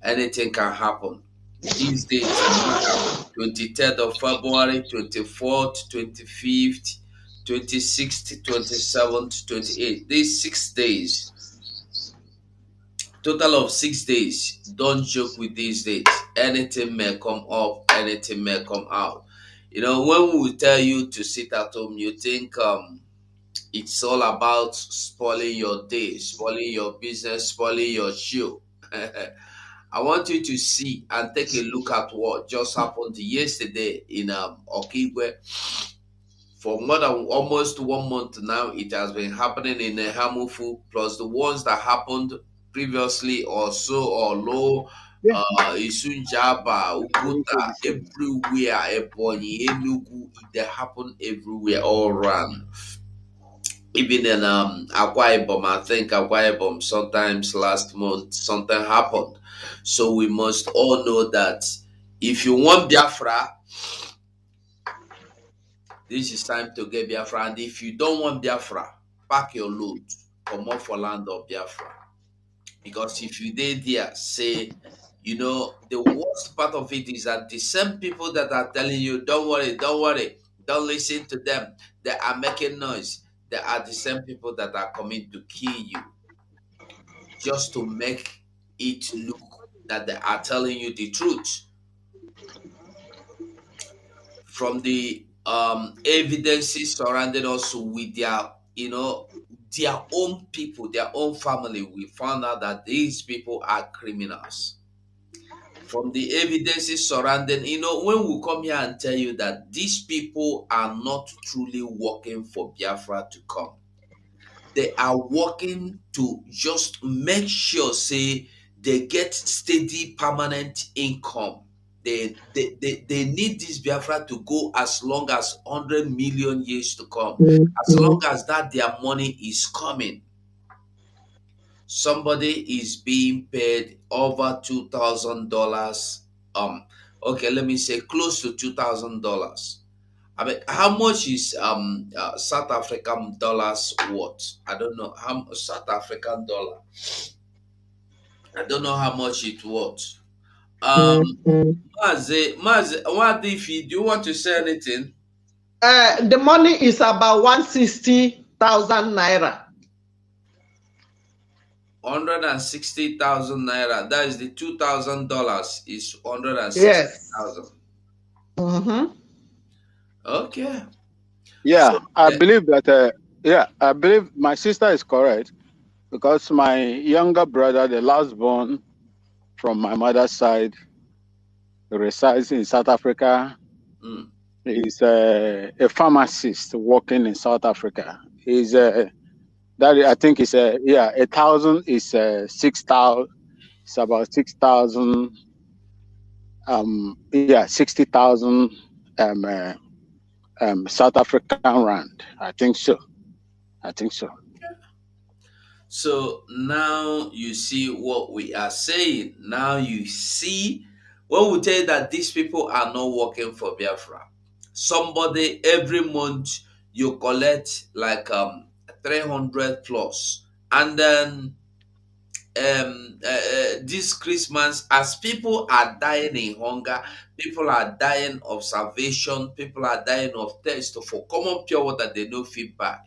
anything can happen. These dates matter. 23rd of February, 24th, 25th, 26th, 27th, 28th. These 6 days, total of 6 days. Don't joke with these dates. Anything may come up, anything may come out. You know, when we tell you to sit at home, you think it's all about spoiling your day, spoiling your business, spoiling your show. I want you to see and take a look at what just happened yesterday in Okigwe. For more than almost 1 month now, it has been happening in Hamufu, plus the ones that happened previously or so or low, Isunjaba, Uguta, everywhere, Ebonyi, Enugu, they happen everywhere, all around. Even in Akwa Ibom, I think Akwa Ibom, sometimes last month something happened. So we must all know that if you want Biafra, this is time to get Biafra. And if you don't want Biafra, pack your load, come off for land of Biafra. Because if you did there, say, you know, the worst part of it is that the same people that are telling you, don't worry, don't listen to them, they are making noise. They are the same people that are coming to kill you just to make it look that they are telling you the truth. From the evidences surrounding us with their, you know, their own people, their own family, we found out that these people are criminals. From the evidences surrounding, you know, when we come here and tell you that these people are not truly working for Biafra to come, they are working to just make sure, say, they get steady, permanent income. They need this Biafra to go as long as 100 million years to come. As long as that their money is coming. Somebody is being paid over $2,000. Okay, let me say close to $2,000. I mean, how much is South African dollars worth? I don't know how South African dollar. I don't know how much it worth. Maze, what if you do you want to say anything? The money is about 160,000 naira. 160,000 naira. That is the $2,000 is 160,000. Yes. Mm-hmm. Okay. Yeah, So, I believe that. I believe my sister is correct because my younger brother, the last born from my mother's side, resides in South Africa. He's a pharmacist working in South Africa. He's that I think is 1,000 is 6,000. It's about 6,000. 60,000 South African rand. I think so. So now you see what we are saying. Now you see when we tell you that these people are not working for Biafra. Somebody every month you collect like 300 plus, and then this Christmas, as people are dying in hunger, people are dying of salvation, people are dying of thirst for common pure water, they no feel bad.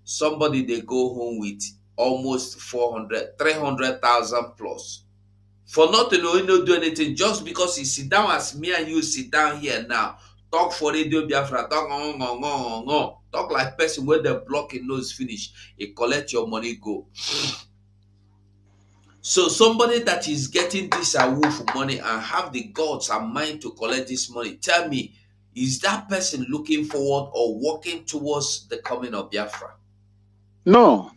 Somebody they go home with almost 300,000 plus. For not to know, do anything, just because you sit down as me and you sit down here now, talk for Radio Biafra, talk like person where the blocking nose finish, you collect your money, go. So somebody that is getting this awoof money and have the guts and mind to collect this money, tell me, is that person looking forward or working towards the coming of Biafra? No.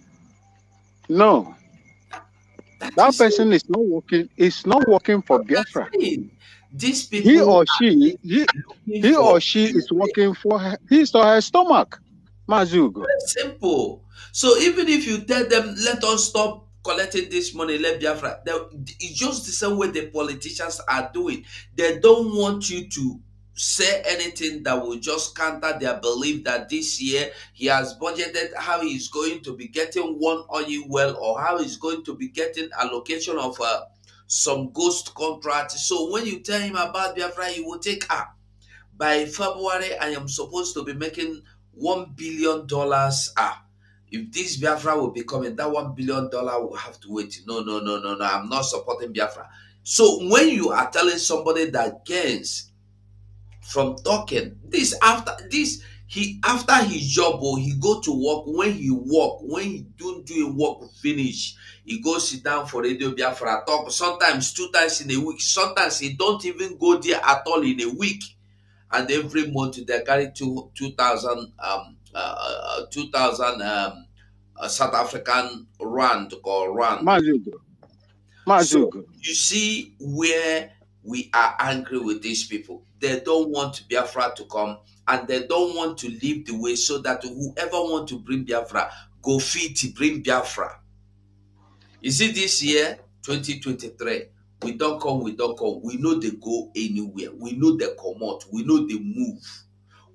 That person is not working. Is not working for Biafra. These people, he or she is working for his or her stomach. Mazugo. Very simple. So even if you tell them, let us stop collecting this money, let Biafra. It's just the same way the politicians are doing. They don't want you to say anything that will just counter their belief that this year he has budgeted how he's going to be getting one oil well, or how he's going to be getting allocation of some ghost contract. So when you tell him about Biafra, he will take by February I am supposed to be making $1 billion. If this Biafra will be coming, that $1 billion will have to wait. No, I'm not supporting Biafra. So when you are telling somebody that gains from talking, this after his job, or he go to work, when he doing work finish, he go sit down for Radio Biafra, talk sometimes 2 times in a week, sometimes he don't even go there at all in a week, and every month they carry 2,000 South African rand or rand. So you see where we are angry with these people. They don't want Biafra to come, and they don't want to leave the way so that whoever want to bring Biafra, go fit to bring Biafra. You see, this year, 2023, we don't come. We know they go anywhere. We know they come out. We know they move.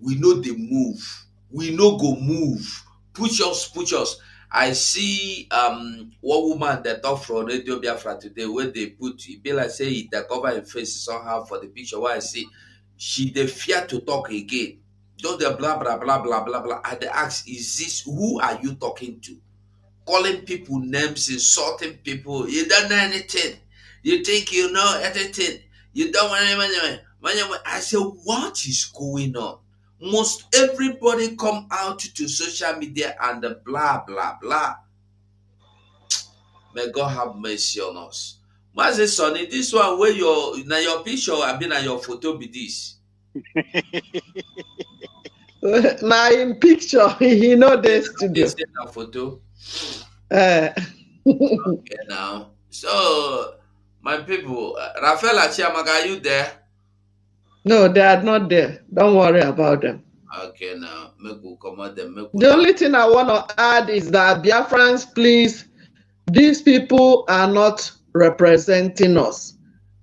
We know they move. We know go move. Push us. I see one woman that talk from Radio Biafra today, where they put it be like say they cover her face somehow for the picture. Why I see she they fear to talk again. Just the blah blah blah blah blah blah. I they ask, is this who are you talking to? Calling people names, insulting people. You don't know anything. You think you know everything. You don't want anything. I say, what is going on? Most everybody come out to social media and blah blah blah. May God have mercy on us. Master Sonny, this one where your picture have been on your photo be this. Now in picture, he know the studio. This is a photo. Okay, now. So, my people, Rafael Achiamaga, are you there? No, they are not there. Don't worry about them. Okay, now. The only thing I want to add is that Biafrans, please, these people are not representing us.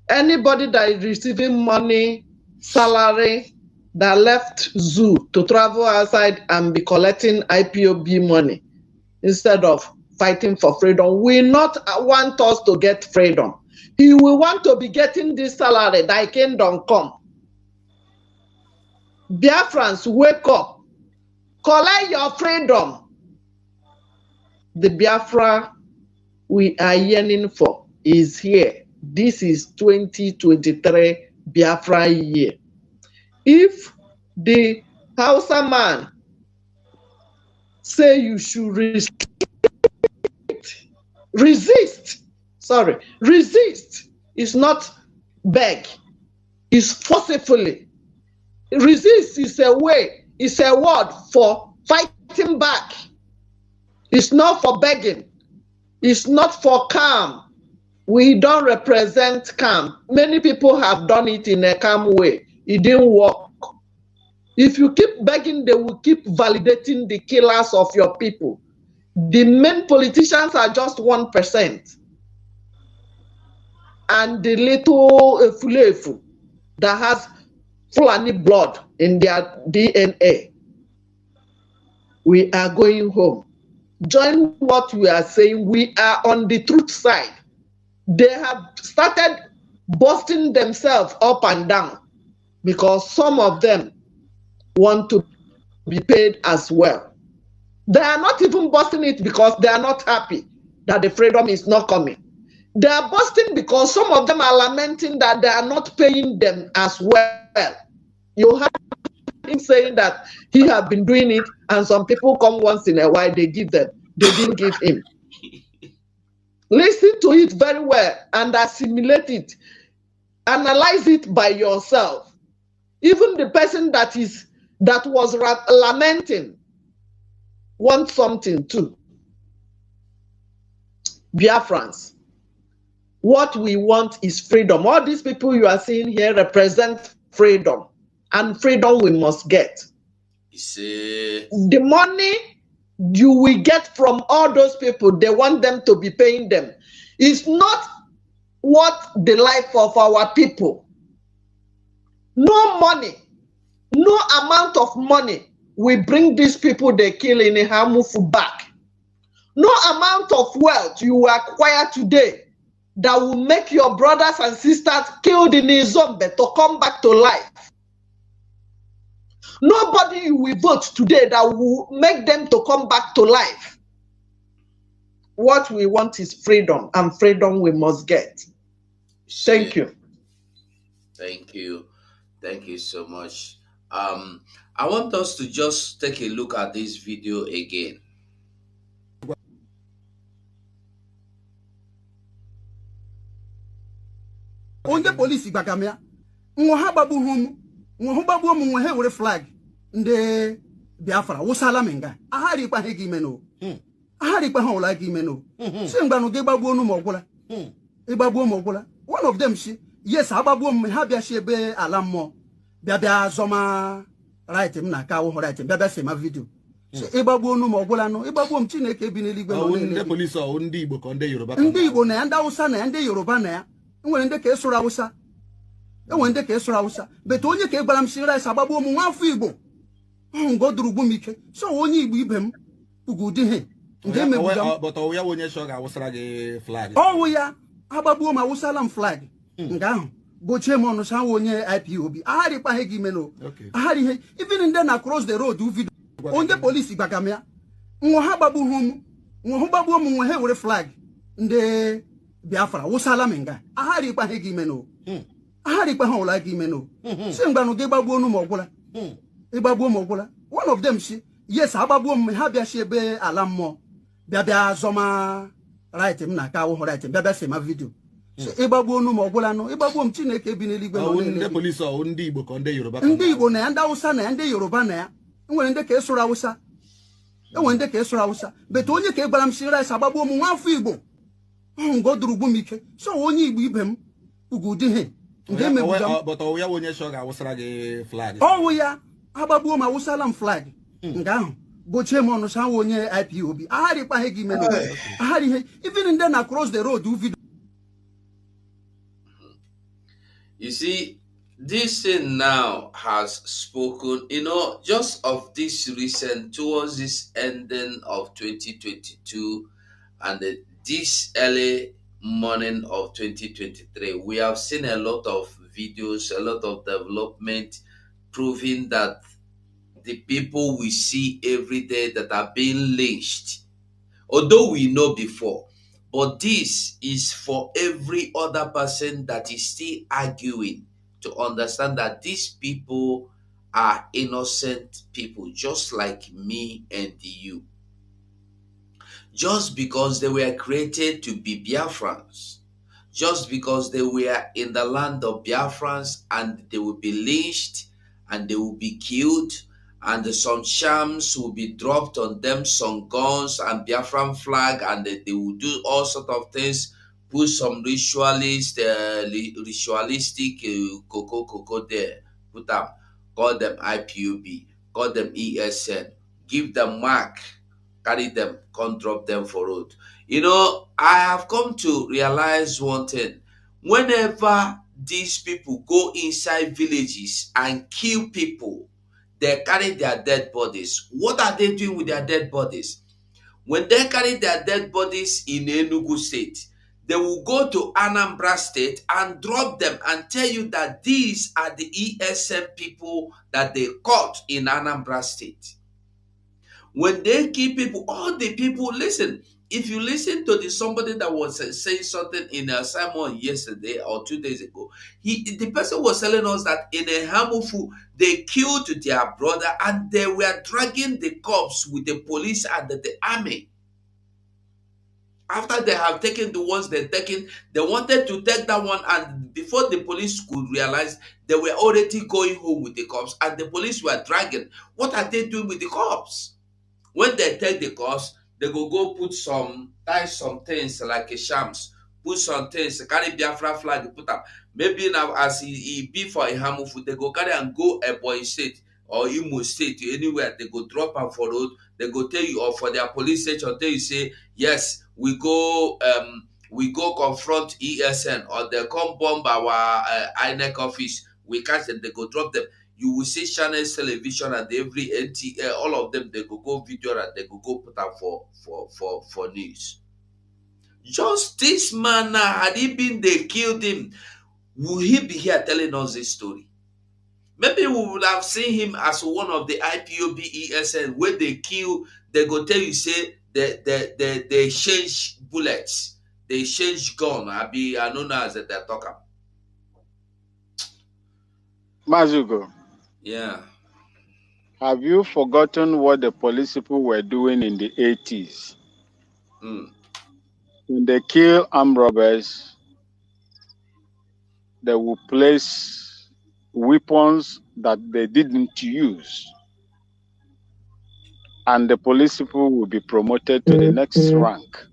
Anybody that is receiving money, salary, that left zoo to travel outside and be collecting IPOB money instead of fighting for freedom will not want us to get freedom. He will want to be getting this salary, thy kingdom come. Biafrans, wake up. Collect your freedom. The Biafra we are yearning for is here. This is 2023 Biafra year. If the Hausa man say you should resist. It's not beg. It's forcefully. Resist is a way, it's a word for fighting back. It's not for begging. It's not for calm. We don't represent calm. Many people have done it in a calm way. It didn't work. If you keep begging, they will keep validating the killers of your people. The main politicians are just 1%. And the little Fulefu that has Fulani blood in their DNA. We are going home. Join what we are saying. We are on the truth side. They have started busting themselves up and down because some of them want to be paid as well. They are not even busting it because they are not happy that the freedom is not coming. They are busting because some of them are lamenting that they are not paying them as well. You have him saying that he has been doing it, and some people come once in a while, they give them. They didn't give him. Listen to it very well and assimilate it. Analyze it by yourself. Even the person that was lamenting wants something too. Biafrans, what we want is freedom. All these people you are seeing here represent freedom, and freedom we must get. You see, the money you will get from all those people they want them to be paying them is not what the life of our people. No money, no amount of money will bring these people they kill in Hamufu back. No amount of wealth you acquire today that will make your brothers and sisters killed in Izombe to come back to life. Nobody you will vote today that will make them to come back to life. What we want is freedom, and freedom we must get. Thank you. Thank you. Thank you so much. I want us to just take a look at this video again. Onde police gbagamia nwo ha babu hum nwo ho babu mu nwo he were flag nde Biafra wusala menga ahari kwa he gimeno ahari kwa hola gimeno se ngbanu ge babu onu mogula e babu mogula one of them shi yes ababu mu ha bia shi ebe alammo bia zoma right m na ka wo right bia se ma video so e babu onu mogula no e babu m Chineke bi n'eligwe no ndị police o ndị Igbo ka ndị Yoruba ndị Igbo na ndị Hausa na ndị Yoruba na ya enwere ndị ka esoro Hausa enwere ndị ka esoro Hausa beto onye ka egbara m shi rice agbagbo m nwa afọ Igbo ngodurugbu m ike so onye Igbo ibe m ugudi he nke mebuga but o ya onye sho ga-awụsara gị flag ọwụ ya agbagbo m awụsala m flag nke ahụ gochie m ọnụ sa onye IPOB agharịkwa he gị meno agharị ihe even ndị na cross the road video onye polisi gbagam ya nwo ha gbagbuhu m nwo hụ gbagbuo m nwe he were flag ndị Biafra wusala menga ahari kwa he gimeno ahari kwa hola gimeno se ngbanu ge gbagbuo nu mogula e gbagbuo mogula one of them shi yes agbagbuo m ha bia shi ebe alammo bia zoma right m na ka wo right bia se ma video so e gbagbuo nu mogula no e gbagbuo m Chineke bi n'eligwe no ndị police o ndị Igbo ka ndị Yoruba ndị Igbo na ndị Hausa na ndị Yoruba na ya enwere ndị ka esoro Hausa enwere ndị ka esoro Hausa beto onye ka egbara m shi rice agbagbuo m nwa afọ Igbo ngodurugbu m ike so onye Igbo ibe m ugudi he nke mebuga but o ya onye sho ga-awụsara gị flag ọwụ ya agbagbuo m awụsala m flag nke ahụ gochie m ọnụ sa onye IPOB agharịkwa he gị meno agharị ihe even ndị na cross the road video. You see, this thing now has spoken, just of this recent, towards this ending of 2022 and this early morning of 2023, we have seen a lot of videos, a lot of development proving that the people we see every day that are being lynched, although we know before, but this is for every other person that is still arguing to understand that these people are innocent people, just like me and you. Just because they were created to be Biafrans, just because they were in the land of Biafrans, and they will be lynched and they will be killed, and some shams will be dropped on them, some guns and Biafran flag, and they will do all sorts of things, put some ritualistic cocoa there, put them, call them IPOB, call them ESN, give them mark, carry them, come drop them for road. I have come to realize one thing. Whenever these people go inside villages and kill people, they carry their dead bodies. What are they doing with their dead bodies? When they carry their dead bodies in Enugu State, they will go to Anambra State and drop them and tell you that these are the ESM people that they caught in Anambra State. When they kill people, all the people, listen, if you listen to somebody that was saying something in a sermon yesterday or 2 days ago, the person was telling us that in a Hamufu, they killed their brother and they were dragging the corpse with the police and the army. After they have taken the ones they're taking, they wanted to take that one, and before the police could realize, they were already going home with the corpse and the police were dragging. What are they doing with the corpse? When they take the corpse, they go put tie some things like a shams, put some things, carry Biafra flag, put up. Maybe now as he be for a Hamufu, they go carry and go Ebonyi State or Imo State, anywhere, they go drop am for road, they go tell you, or for their police station, tell you say, yes, we go confront ESN, or they come bomb our INEC office, we catch them, they go drop them. You will see channels television and every NTA, all of them, they go video and they go put am for news. Just this man now, had he been they killed him, would he be here telling us this story? Maybe we would have seen him as one of the IPOB ESN where they kill, they go tell you say they change bullets, they change gun. I don't know as they talk. Mazugo, Yeah. have you forgotten what the police people were doing in the 80s? When they kill armed robbers, they will place weapons that they didn't use, and the police people will be promoted to the next rank.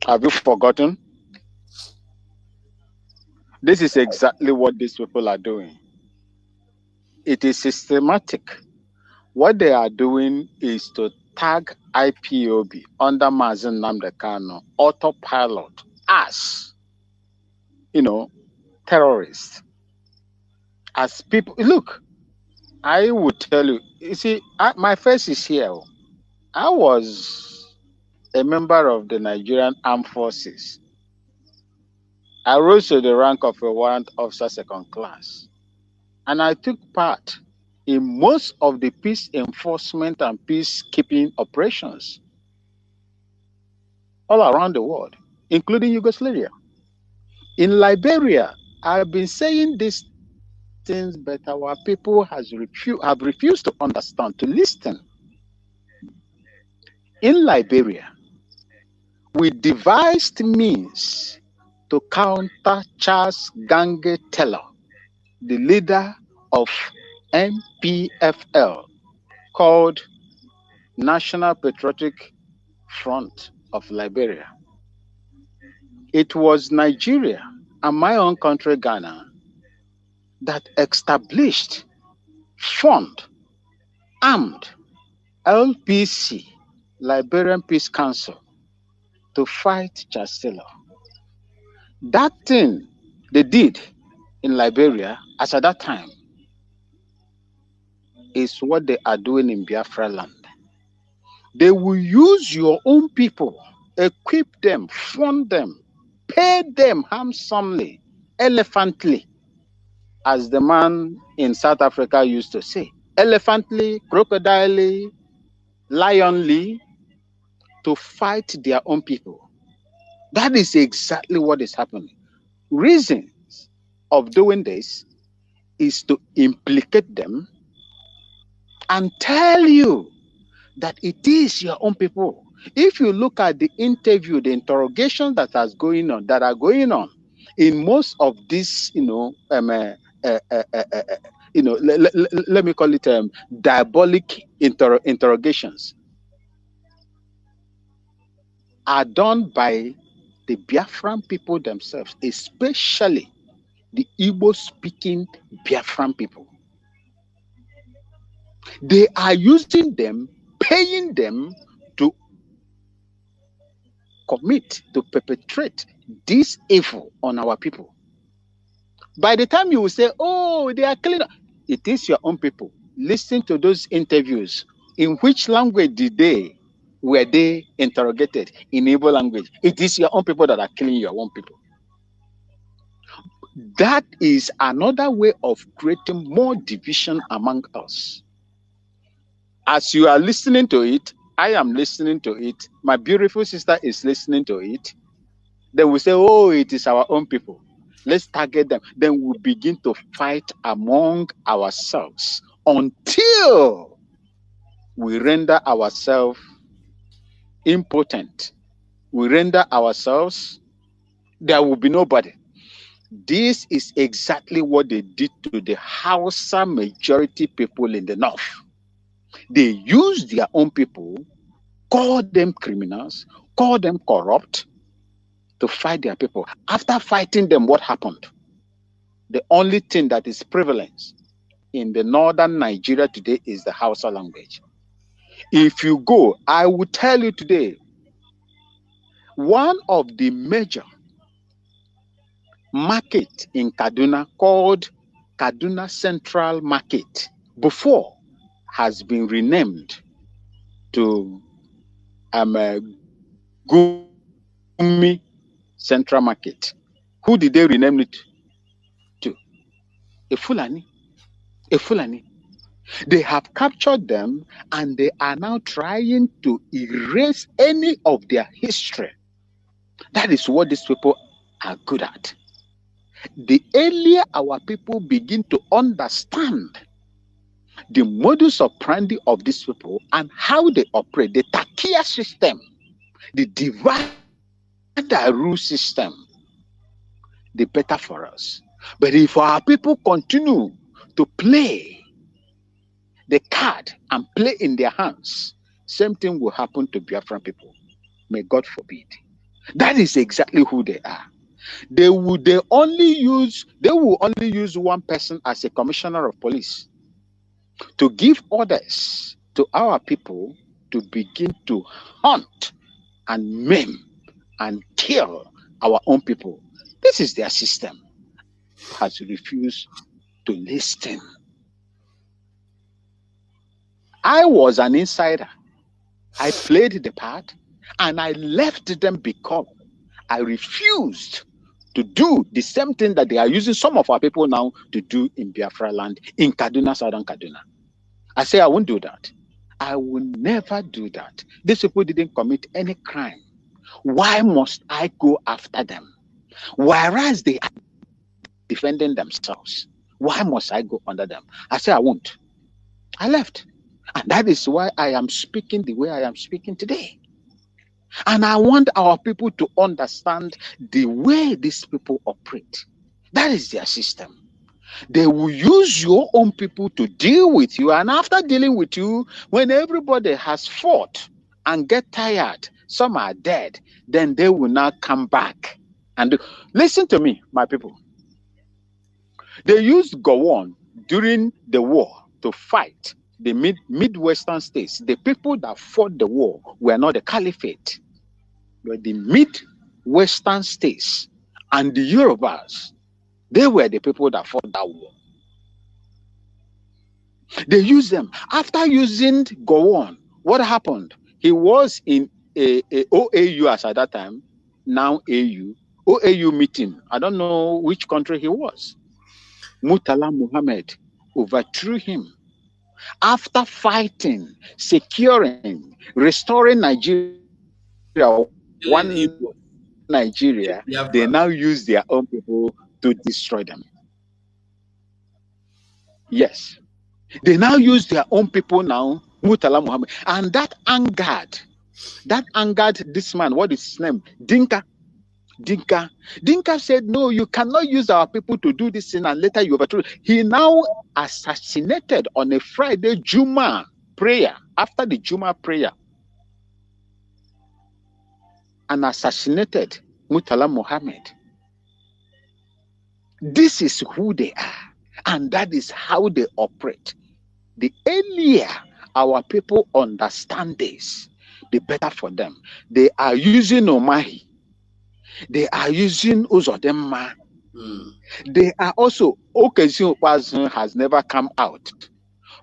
Have you forgotten? This is exactly what these people are doing. It is systematic. What they are doing is to tag IPOB under Mazen Namdekano autopilot as, terrorists. As people, look, I would tell you, see, my face is here. I was a member of the Nigerian Armed Forces. I rose to the rank of a warrant officer second class. And I took part in most of the peace enforcement and peacekeeping operations all around the world, including Yugoslavia. In Liberia, I've been saying these things, but our people have refused to understand, to listen. In Liberia, we devised means to counter Charles Gange Taylor, the leader of NPFL, called National Patriotic Front of Liberia. It was Nigeria and my own country, Ghana, that established, formed, armed LPC, Liberian Peace Council, to fight Charles Taylor. That thing they did in Liberia, as at that time, is what they are doing in Biafra land. They will use your own people, equip them, fund them, pay them handsomely, elephantly, as the man in South Africa used to say, elephantly, crocodilely, lionly, to fight their own people. That is exactly what is happening. Reasons of doing this is to implicate them and tell you that it is your own people. If you look at the interview, the interrogation that are going on in most of these, let me call it diabolic interrogations, are done by the Biafran people themselves, especially the Igbo-speaking Biafran people. They are using them, paying them to commit, to perpetrate this evil on our people. By the time you will say, oh, they are killing, it is your own people. Listen to those interviews. In which language were they interrogated? In Igbo language. It is your own people that are killing your own people. That is another way of creating more division among us. As you are listening to it, I am listening to it. My beautiful sister is listening to it. Then we say, oh, it is our own people. Let's target them. Then we begin to fight among ourselves until we render ourselves impotent. We render ourselves, there will be nobody. This is exactly what they did to the Hausa majority people in the north. They used their own people, call them criminals, call them corrupt, to fight their people. After fighting them, what happened? The only thing that is prevalent in the northern Nigeria today is the Hausa language. If you go, I will tell you today, one of the major market in Kaduna called Kaduna Central Market before has been renamed to Gumi Central Market. Who did they rename it to? A Fulani. A Fulani. They have captured them and they are now trying to erase any of their history. That is what these people are good at. The earlier our people begin to understand the modus operandi of these people and how they operate, the Takia system, the divide and rule system, the better for us. But if our people continue to play the card and play in their hands, same thing will happen to Biafran people. May God forbid. That is exactly who they are. They will only use one person as a commissioner of police to give orders to our people to begin to hunt and maim and kill our own people. This is their system. Has refused to listen. I was an insider. I played the part and I left them because I refused to do the same thing that they are using some of our people now to do in Biafra land, in Kaduna, southern Kaduna. I say I won't do that. I will never do that. These people didn't commit any crime. Why must I go after them? Whereas they are defending themselves. Why must I go under them? I say I won't. I left. And that is why I am speaking the way I am speaking today. And I want our people to understand the way these people operate. That is their system. They will use your own people to deal with you. And after dealing with you, when everybody has fought and get tired, some are dead, then they will now come back. And listen to me, my people. They used Gowon during the war to fight the Midwestern states. The people that fought the war were not the caliphate, but the Midwestern states and the Yorubas. They were the people that fought that war. They used them. After using Gowon, what happened? He was in a OAU as at that time, now OAU meeting. I don't know which country he was. Murtala Muhammad overthrew him. After fighting, securing, restoring Nigeria, one Nigeria, they now use their own people to destroy them. Yes. They now use their own people now, Murtala Muhammad. And that angered this man. What is his name? Dinka said, no, you cannot use our people to do this thing and later you overthrow. He now assassinated on a Friday Juma prayer, after the Juma prayer, and assassinated Murtala Muhammad. This is who they are, and that is how they operate. The earlier our people understand this, the better for them. They are using Omahi. They are using Uzodema. They are also, Okezio has never come out.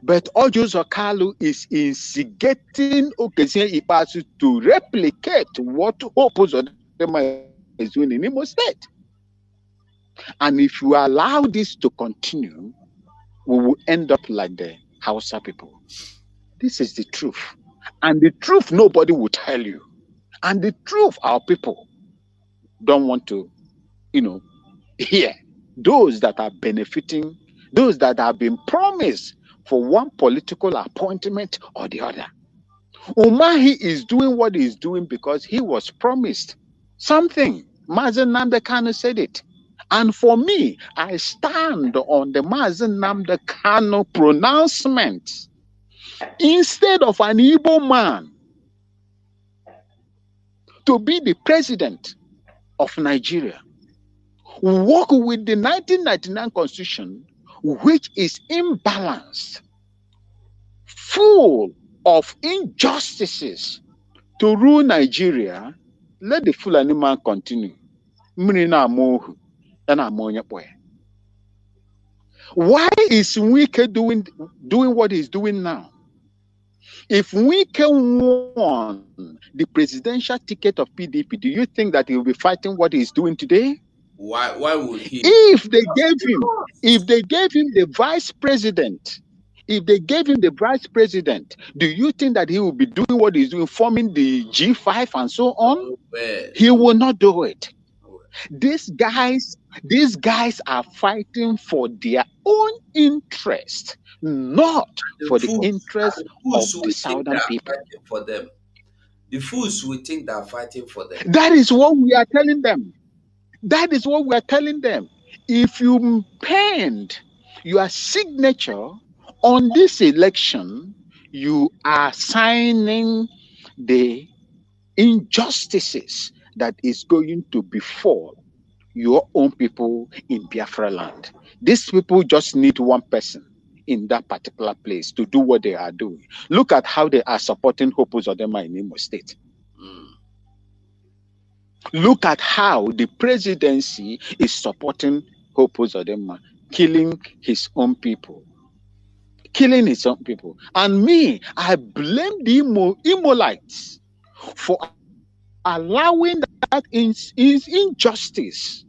But Ojo Zokalu is instigating Okezio Ipasu to replicate what Hope Uzodema is doing in Imo State. And if you allow this to continue, we will end up like the Hausa people. This is the truth. And the truth nobody will tell you. And the truth our people don't want to, hear. Those that are benefiting, those that have been promised for one political appointment or the other. Umahi is doing what he's doing because he was promised something. Mazen Nnamdi Kanu said it. And for me, I stand on the Mazen Nnamdi Kanu pronouncement. Instead of an Igbo man to be the president of Nigeria, work with the 1999 constitution, which is imbalanced, full of injustices to rule Nigeria, let the Fulani man continue. Why is Wike doing what he's doing now? If Wike won the presidential ticket of PDP, do you think that he will be fighting what he's doing today? Why would he? If they gave him the vice president, do you think that he will be doing what he's doing, forming the G5 and so on? He will not do it. These guys are fighting for their own interest, not for the interest of the southern people. For them. The fools will think they're fighting for them. That is what we are telling them. If you penned your signature on this election, you are signing the injustices that is going to befall your own people in Biafra land. These people just need one person in that particular place to do what they are doing. Look at how they are supporting Hope Uzodinma in Imo State. Look at how the presidency is supporting Hope Uzodinma, killing his own people. And me, I blame the Imolites for allowing that injustice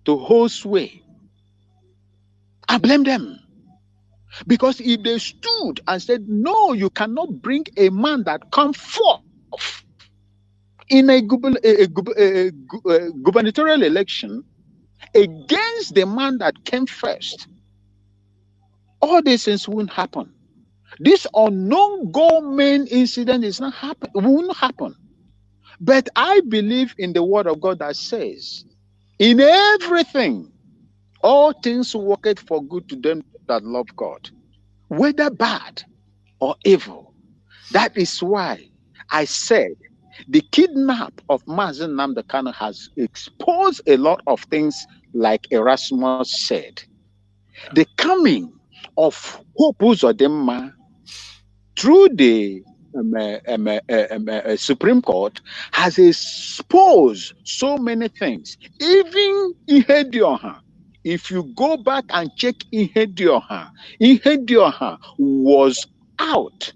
to hold sway. I blame them. Because if they stood and said, no, you cannot bring a man that comes forth in a gubernatorial election against the man that came first, all these things won't happen. This unknown gunman incident will not happen. But I believe in the word of God that says, in everything, all things work for good to them that love God, whether bad or evil. That is why I said the kidnap of Mazen Nnamdi Kanu has exposed a lot of things, like Erasmus said. The coming of Hope Uzodinma through the Supreme Court has exposed so many things. Even Ihedioha, if you go back and check Ihedioha was out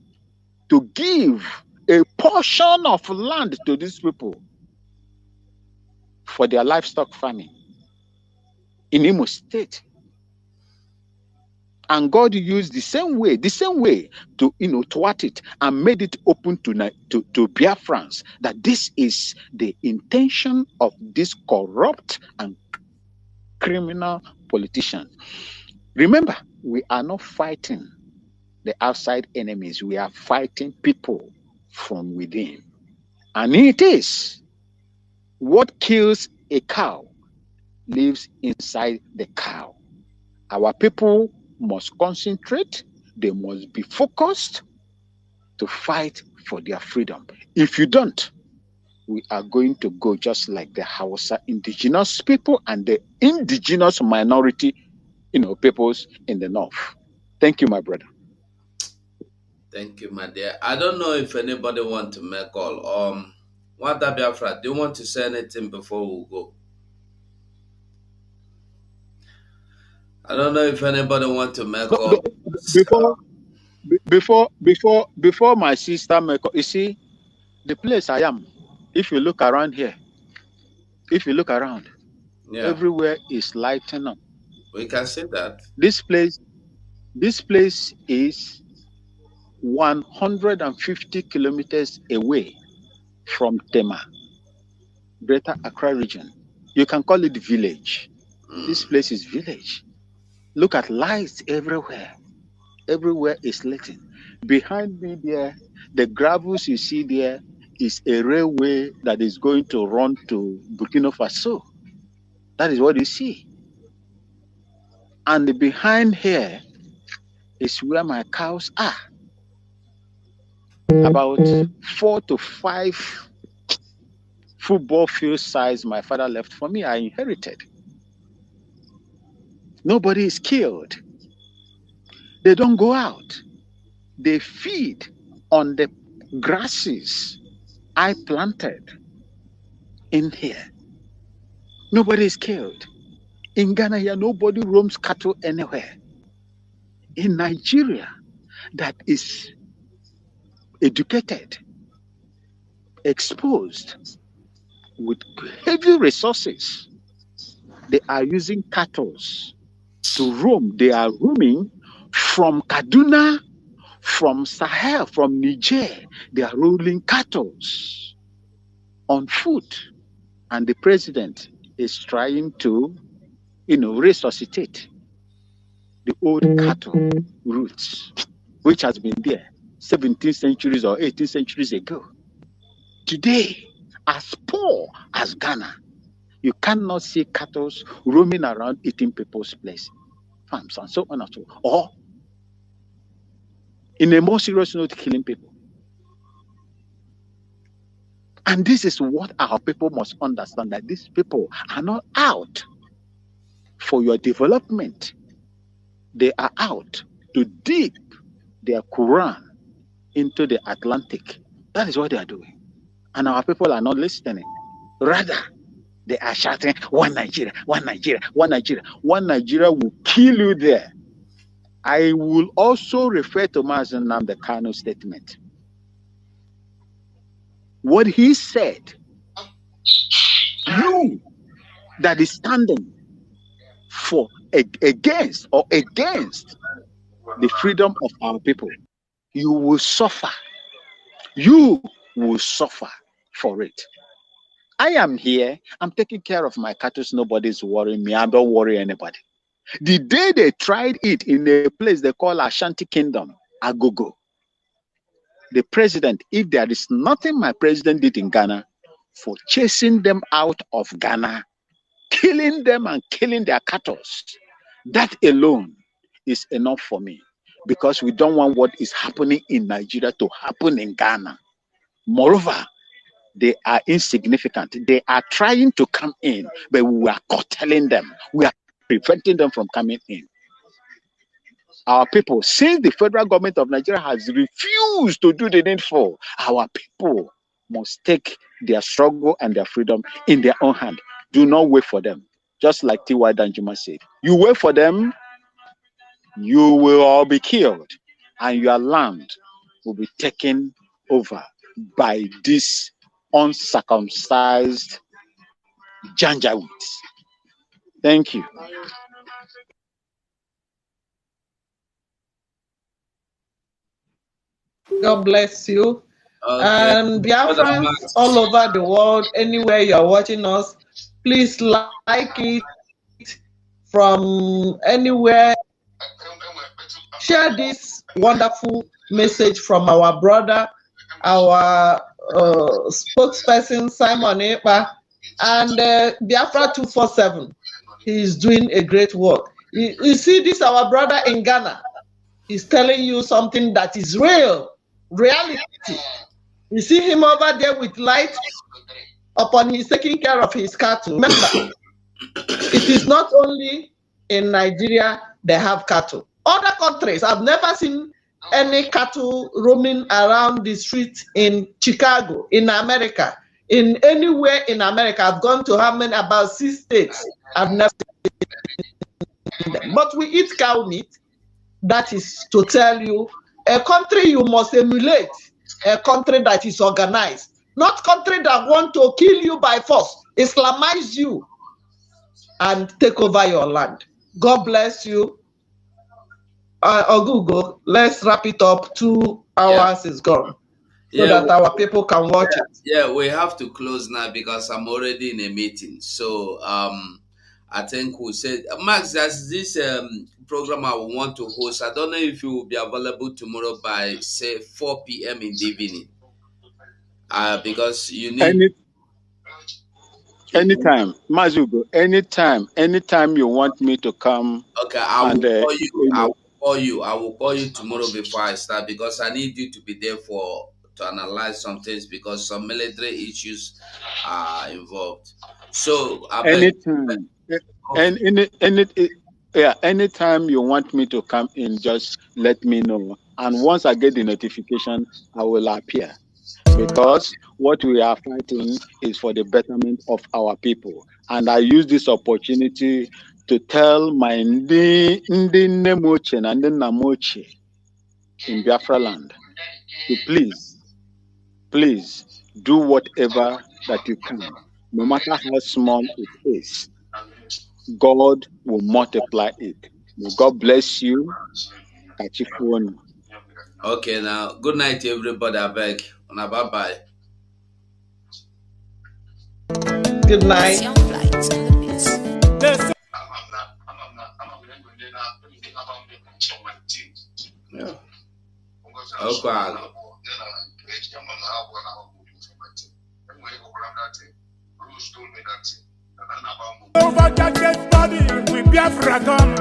to give a portion of land to these people for their livestock farming in Imo State. And God used the same way to thwart it and made it open to Biafrans, that this is the intention of this corrupt and criminal politician. Remember, we are not fighting the outside enemies. We are fighting people from within. And it is what kills a cow lives inside the cow. Our people must concentrate. They must be focused to fight for their freedom. If you don't, we are going to go just like the Hausa indigenous people and the indigenous minority, peoples in the north. Thank you, my brother. Thank you, my dear. I don't know if anybody want to make call. Wanda Biafra, do you want to say anything before we go? I don't know if anybody want to make call. Before my sister make call, you see, the place I am, if you look around here, everywhere is lighting up. We can see that. This place is 150 kilometers away from Tema, Greater Accra region. You can call it village. This place is village. Look at lights everywhere. Everywhere is lighting. Behind me there, the gravels you see there is a railway that is going to run to Burkina Faso. That is what you see. And behind here is where my cows are. About 4 to 5 football field size my father left for me, I inherited. Nobody is killed. They don't go out. They feed on the grasses I planted in here. Nobody is killed. In Ghana here, nobody roams cattle anywhere. In Nigeria, that is educated, exposed with heavy resources, they are using cattle to roam. They are roaming from Kaduna, from Sahel, from Niger. They are rolling cattle on foot. And the president is trying to, resuscitate the old cattle roots, which has been there 17th centuries or 18th centuries ago. Today, as poor as Ghana, you cannot see cattle roaming around eating people's place, farms, and so on and so on. Or, in a more serious note, killing people. And this is what our people must understand, that these people are not out for your development. They are out to dip their Quran into the Atlantic. That is what they are doing. And our people are not listening. Rather, they are shouting, one Nigeria, one Nigeria, one Nigeria. One Nigeria will kill you there. I will also refer to Mazen Nnamdi Kanu's statement. What he said, you that is standing for against the freedom of our people, you will suffer. You will suffer for it. I am here. I'm taking care of my cattle. Nobody's worrying me. I don't worry anybody. The day they tried it in a place they call Ashanti Kingdom, Agogo, the president, if there is nothing my president did in Ghana for chasing them out of Ghana, killing them and killing their cattle, that alone is enough for me, because we don't want what is happening in Nigeria to happen in Ghana. Moreover, they are insignificant. They are trying to come in, but we are curtailing them. We are preventing them from coming in. Our people, since the federal government of Nigeria has refused to do the needful, our people must take their struggle and their freedom in their own hand. Do not wait for them. Just like T.Y. Danjuma said, you wait for them, you will all be killed, and your land will be taken over by these uncircumcised Janjaweeds. Thank you. God bless you. Okay. And Biafrans all over the world, anywhere you are watching us, please like it from anywhere. Share this wonderful message from our brother, our spokesperson, Simon Ekpa, and Biafra 247. He is doing a great work. You see this, our brother in Ghana is telling you something that is real, reality. You see him over there with light upon his taking care of his cattle. Remember, it is not only in Nigeria they have cattle. Other countries, I've never seen any cattle roaming around the streets in Chicago, in America, in anywhere in America. I've gone to how many? About 6 states. I've never seen them. But we eat cow meat. That is to tell you, a country you must emulate, a country that is organized, not country that want to kill you by force, Islamize you, and take over your land. God bless you. Google, let's wrap it up. 2 hours is gone, so that our people can watch it. Yeah, we have to close now because I'm already in a meeting. So I think we said, Max, there's this program I want to host. I don't know if you will be available tomorrow by say 4 p.m. in the evening. Because you need anytime, Mazugo, anytime you want me to come. Okay, I will call you. I will call you tomorrow before I start, because I need you to be there to analyze some things, because some military issues are involved. So anytime, Yeah, anytime you want me to come in, just let me know. And once I get the notification, I will appear. Because what we are fighting is for the betterment of our people. And I use this opportunity to tell my Ndi Nemoche and Ndi Namoche in Biafra land to please do whatever that you can. No matter how small it is, God will multiply it. May God bless you. Kachifuni. Okay, now good night to everybody. I beg. Bye bye. Good night. It's Young Flight on the beats. Yeah. Okay. Over that dead body, we Biafra come.